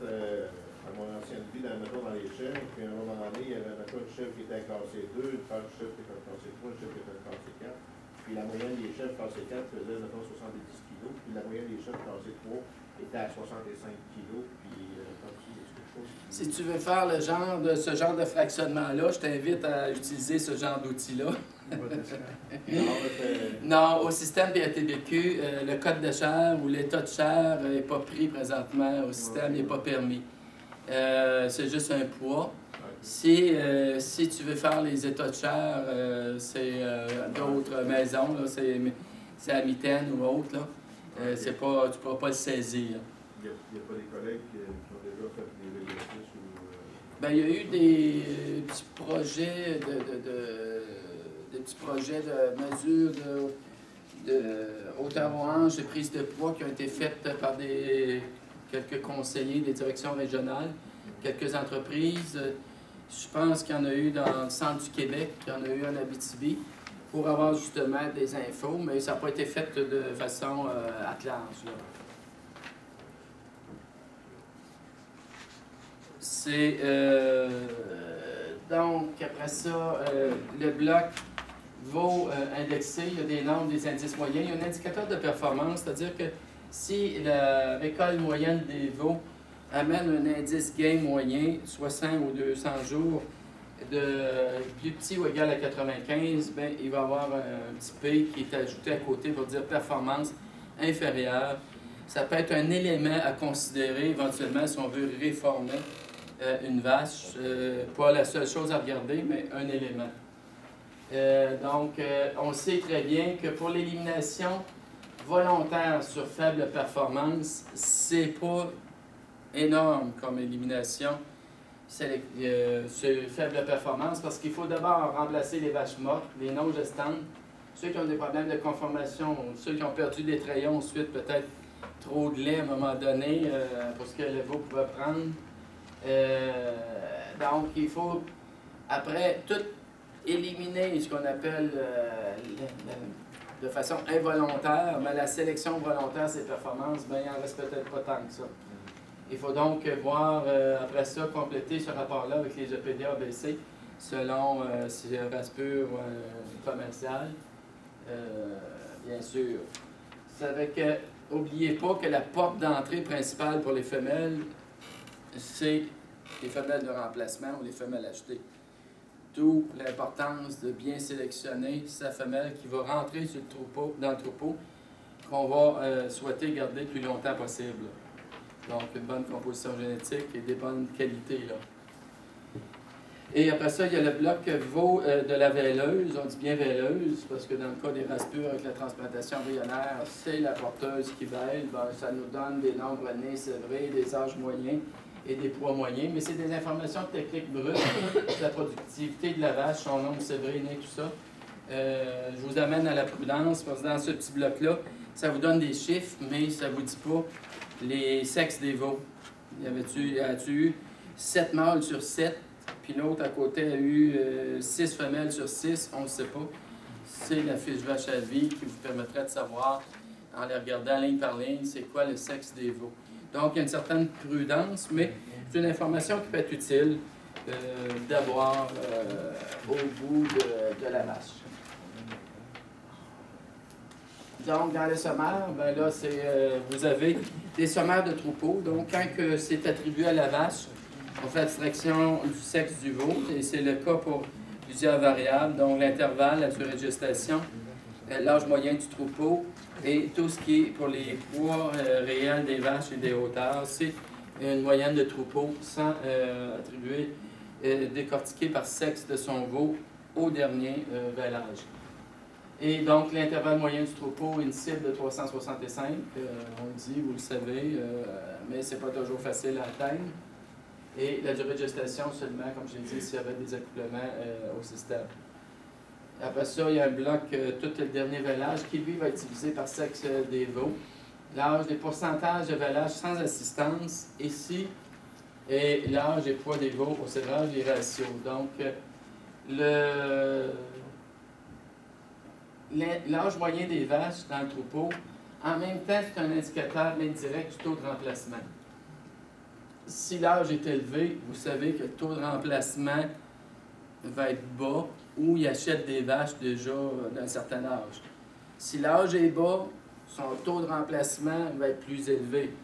à mon ancienne vie, dans les chèvres, puis à un moment donné, il y avait un cas de chèvre qui était cassé 2, une paire de chèvre qui était cassé 3, une chèvre qui était cassé 4. Puis la moyenne des chèvres cassés 4 faisait 70 kg, puis la moyenne des chèvres cassés 3 était à 65 kg, puis quelque chose. Si tu veux faire ce genre de fractionnement-là, je t'invite à utiliser ce genre d'outil-là. Non, au système PATBQ, le code de chair ou l'état de chair n'est pas pris présentement. Au système, il n'est pas permis. C'est juste un poids. Si tu veux faire les états de chair, c'est d'autres maisons, là, c'est à mitaine ou autre, là. Tu ne pourras pas le saisir. Il n'y a pas des collègues qui ont déjà fait des exercices ou... Ben, il y a eu des petits projets de mesure de hauteur aux hanches, de prise de poids qui ont été faites par quelques conseillers des directions régionales, quelques entreprises. Je pense qu'il y en a eu dans le centre du Québec, qu'il y en a eu en Abitibi, pour avoir justement des infos, mais ça n'a pas été fait de façon attelante. C'est donc après ça, le bloc va indexer, il y a des nombres, des indices moyens. Il y a un indicateur de performance, c'est-à-dire que si la récolte moyenne des veaux amène un indice gain moyen, 60 ou 200 jours, de plus petit ou égal à 95, bien, il va y avoir un petit P qui est ajouté à côté pour dire performance inférieure. Ça peut être un élément à considérer éventuellement si on veut réformer une vache. Pas la seule chose à regarder, mais un élément. Donc, on sait très bien que pour l'élimination volontaire sur faible performance, c'est pas énorme comme élimination sur faible performance parce qu'il faut d'abord remplacer les vaches mortes, les non gestantes, ceux qui ont des problèmes de conformation, ceux qui ont perdu des trayons ensuite, peut-être trop de lait à un moment donné pour ce que le veau pouvait prendre. Donc, il faut, après, tout éliminer ce qu'on appelle de façon involontaire, mais la sélection volontaire, ces performances, bien, il n'en reste peut-être pas tant que ça. Il faut donc voir, après ça, compléter ce rapport-là avec les EPD ABC, selon si c'est un race pure ou un commercial, bien sûr. C'est avec, n'oubliez pas que la porte d'entrée principale pour les femelles, c'est les femelles de remplacement ou les femelles achetées. D'où l'importance de bien sélectionner sa femelle qui va rentrer sur dans le troupeau qu'on va souhaiter garder le plus longtemps possible. Donc, une bonne composition génétique et des bonnes qualités. Là. Et après ça, il y a le bloc veau de la veileuse. On dit bien veileuse parce que dans le cas des races pures avec la transplantation embryonnaire, c'est la porteuse qui veille. Ben, ça nous donne des nombres nés sévrés, des âges moyens et des poids moyens. Mais c'est des informations techniques brutes, la productivité de la vache, son nombre sévré, né, tout ça. Je vous amène à la prudence parce que dans ce petit bloc-là, ça vous donne des chiffres, mais ça ne vous dit pas les sexes des veaux. As-tu eu 7 mâles sur 7, puis l'autre à côté a eu 6 femelles sur 6, on ne sait pas. C'est la fiche vache à vie qui vous permettrait de savoir, en les regardant ligne par ligne, c'est quoi le sexe des veaux. Donc, il y a une certaine prudence, mais c'est une information qui peut être utile d'avoir au bout de la vache. Donc, dans le sommaire, ben là, vous avez des sommaires de troupeaux. Donc, quand c'est attribué à la vache, on fait abstraction du sexe du veau, et c'est le cas pour plusieurs variables, donc l'intervalle, la durée de gestation, l'âge moyen du troupeau, et tout ce qui est pour les poids réels des vaches et des hauteurs, c'est une moyenne de troupeau sans attribuer, décortiquée par sexe de son veau au dernier vêlage. Et donc, l'intervalle moyen du troupeau est une cible de 365, on le dit, vous le savez, mais ce n'est pas toujours facile à atteindre. Et la durée de gestation seulement, comme je l'ai dit, s'il y avait des accouplements au système. Après ça, il y a un bloc, tout le dernier vêlage, qui lui va être divisé par sexe des veaux. l'âge des pourcentages de vallage sans assistance, ici, et l'âge et poids des veaux au sévrage des ratios. Donc, l'âge moyen des vaches dans le troupeau, en même temps, c'est un indicateur indirect du taux de remplacement. Si l'âge est élevé, vous savez que le taux de remplacement va être bas ou il achète des vaches déjà d'un certain âge. Si l'âge est bas, son taux de remplacement va être plus élevé.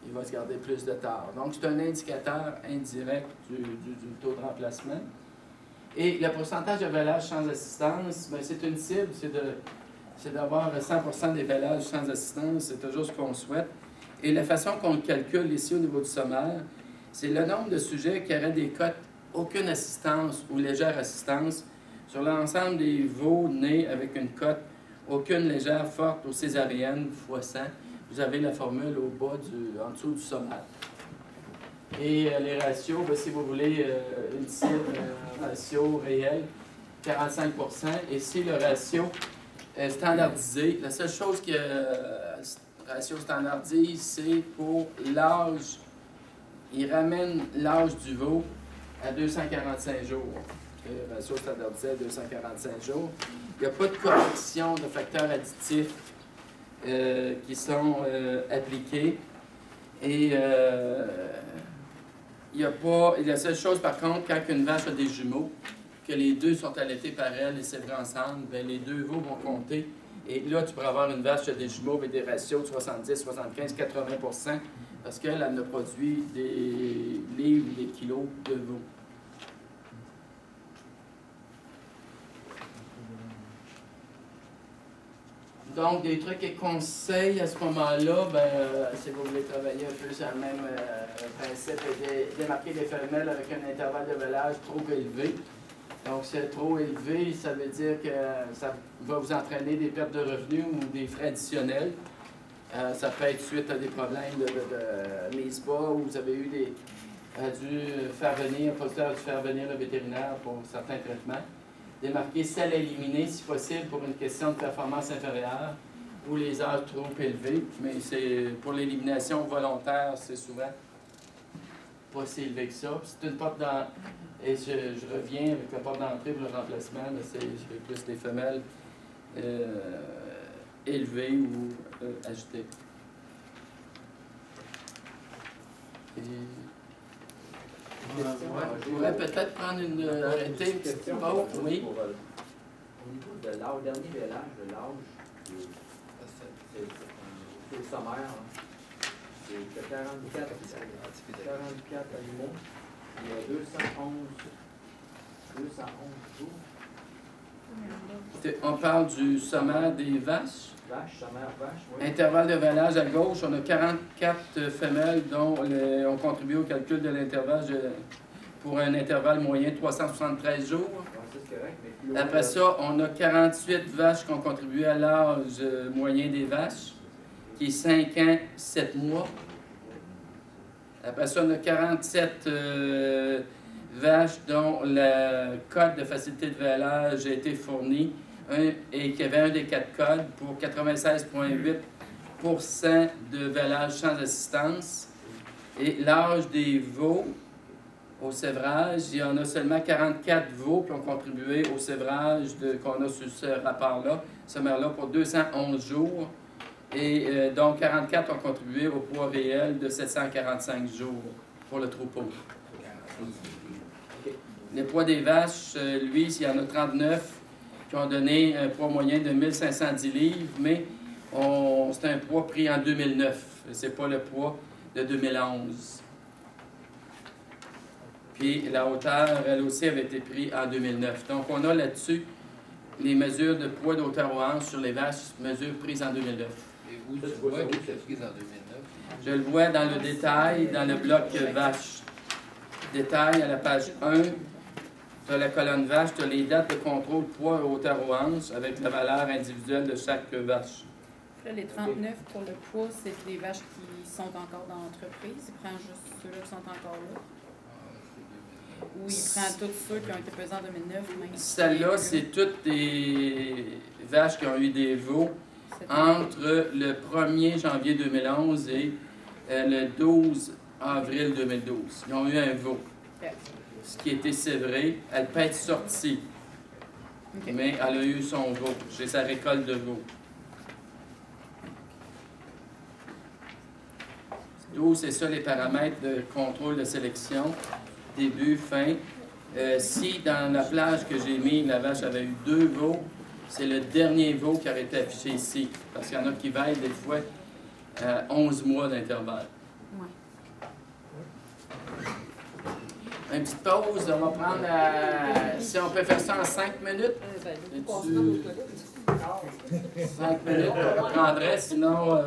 Il va se garder plus de tard. Donc, c'est un indicateur indirect du taux de remplacement. Et le pourcentage de vallage sans assistance, bien, c'est une cible, c'est d'avoir 100% des vallages sans assistance, c'est toujours ce qu'on souhaite. Et la façon qu'on le calcule ici au niveau du sommaire, c'est le nombre de sujets qui auraient des cotes aucune assistance ou légère assistance sur l'ensemble des veaux nés avec une cote aucune légère, forte ou césarienne fois 100. Vous avez la formule au bas, en dessous du sommaire. Et les ratios, bien, si vous voulez une cible, ratio réel, 45%. Et si le ratio standardisé, la seule chose que le ratio standardise, c'est pour l'âge. Il ramène l'âge du veau à 245 jours. Le ratio standardisé à 245 jours. Il n'y a pas de correction de facteurs additifs qui sont appliqués. Et il y a pas. La seule chose, par contre, quand une vache a des jumeaux, que les deux sont allaités par elle et sévrés ensemble, bien, les deux veaux vont compter. Et là, tu pourras avoir une vache qui a des jumeaux avec des ratios de 70, 75, 80%, parce qu'elle en a produit des livres ou des kilos de veaux. Donc, des trucs et conseils à ce moment-là, ben, si vous voulez travailler un peu sur le même principe et démarquer les femelles avec un intervalle de vallage trop élevé. Donc, si c'est trop élevé, ça veut dire que ça va vous entraîner des pertes de revenus ou des frais additionnels. Ça peut être suite à des problèmes de mise bas où vous avez eu dû faire venir, dû faire venir le vétérinaire pour certains traitements. Démarquer celles à éliminer, si possible, pour une question de performance inférieure ou les âges trop élevés. Mais c'est pour l'élimination volontaire, c'est souvent pas si élevé que ça. C'est une porte d'entrée, et je reviens avec la porte d'entrée pour le remplacement, c'est plus des femelles élevées ou ajoutées. Je pourrais peut-être prendre arrêter une petite pause. Oui. Au niveau de l'âge, dernier vélage de l'âge, c'est le sommaire. C'est 44 animaux. Il y a 211 jours. On parle du sommaire des vaches. Sommaire vache, oui. Intervalle de vallage à gauche, on a 44 femelles dont on contribue au calcul de l'intervalle pour un intervalle moyen de 373 jours. C'est correct, mais après ça, on a 48 vaches qui ont contribué à l'âge moyen des vaches, qui est 5 ans, 7 mois. Après ça, on a 47 vaches dont le code de facilité de vallage a été fourni et qui avait un des 4 codes pour 96,8% de vallage sans assistance. Et l'âge des veaux au sévrage, il y en a seulement 44 veaux qui ont contribué au sévrage qu'on a sur ce rapport-là, ce sommaire-là, pour 211 jours. Et donc 44 ont contribué au poids réel de 745 jours pour le troupeau. Le poids des vaches, lui, il y en a 39 qui ont donné un poids moyen de 1510 livres, mais c'est un poids pris en 2009. Ce n'est pas le poids de 2011. Puis la hauteur, elle aussi, avait été prise en 2009. Donc, on a là-dessus les mesures de poids d'hauteur aux hanches sur les vaches, mesures prises en 2009. Et où tu vois que c'est pris en 2009? Je le vois dans le détail, dans le bloc vache. Détail à la page 1. Tu as la colonne vache, tu as les dates de contrôle poids et hauteur aux hanches avec la valeur individuelle de chaque vache. Là, les 39 pour le poids, c'est des vaches qui sont encore dans l'entreprise. Il prend juste ceux-là qui sont encore là. Ou il prend tous ceux qui ont été pesés en 2009. Celle-là, c'est toutes des vaches qui ont eu des veaux entre le 1er janvier 2011 et le 12 avril 2012. Ils ont eu un veau. Ce qui était sévré, elle peut être sortie. Mais elle a eu son veau. J'ai sa récolte de veau. 12, c'est ça les paramètres de contrôle de sélection. Début, fin. Si dans la plage que j'ai mis, la vache avait eu 2 veaux, c'est le dernier veau qui aurait été affiché ici. Parce qu'il y en a qui veillent des fois à 11 mois d'intervalle. Ouais. Une petite pause, on va prendre si on peut faire ça en 5 minutes. 5 minutes, on reprendrait, sinon...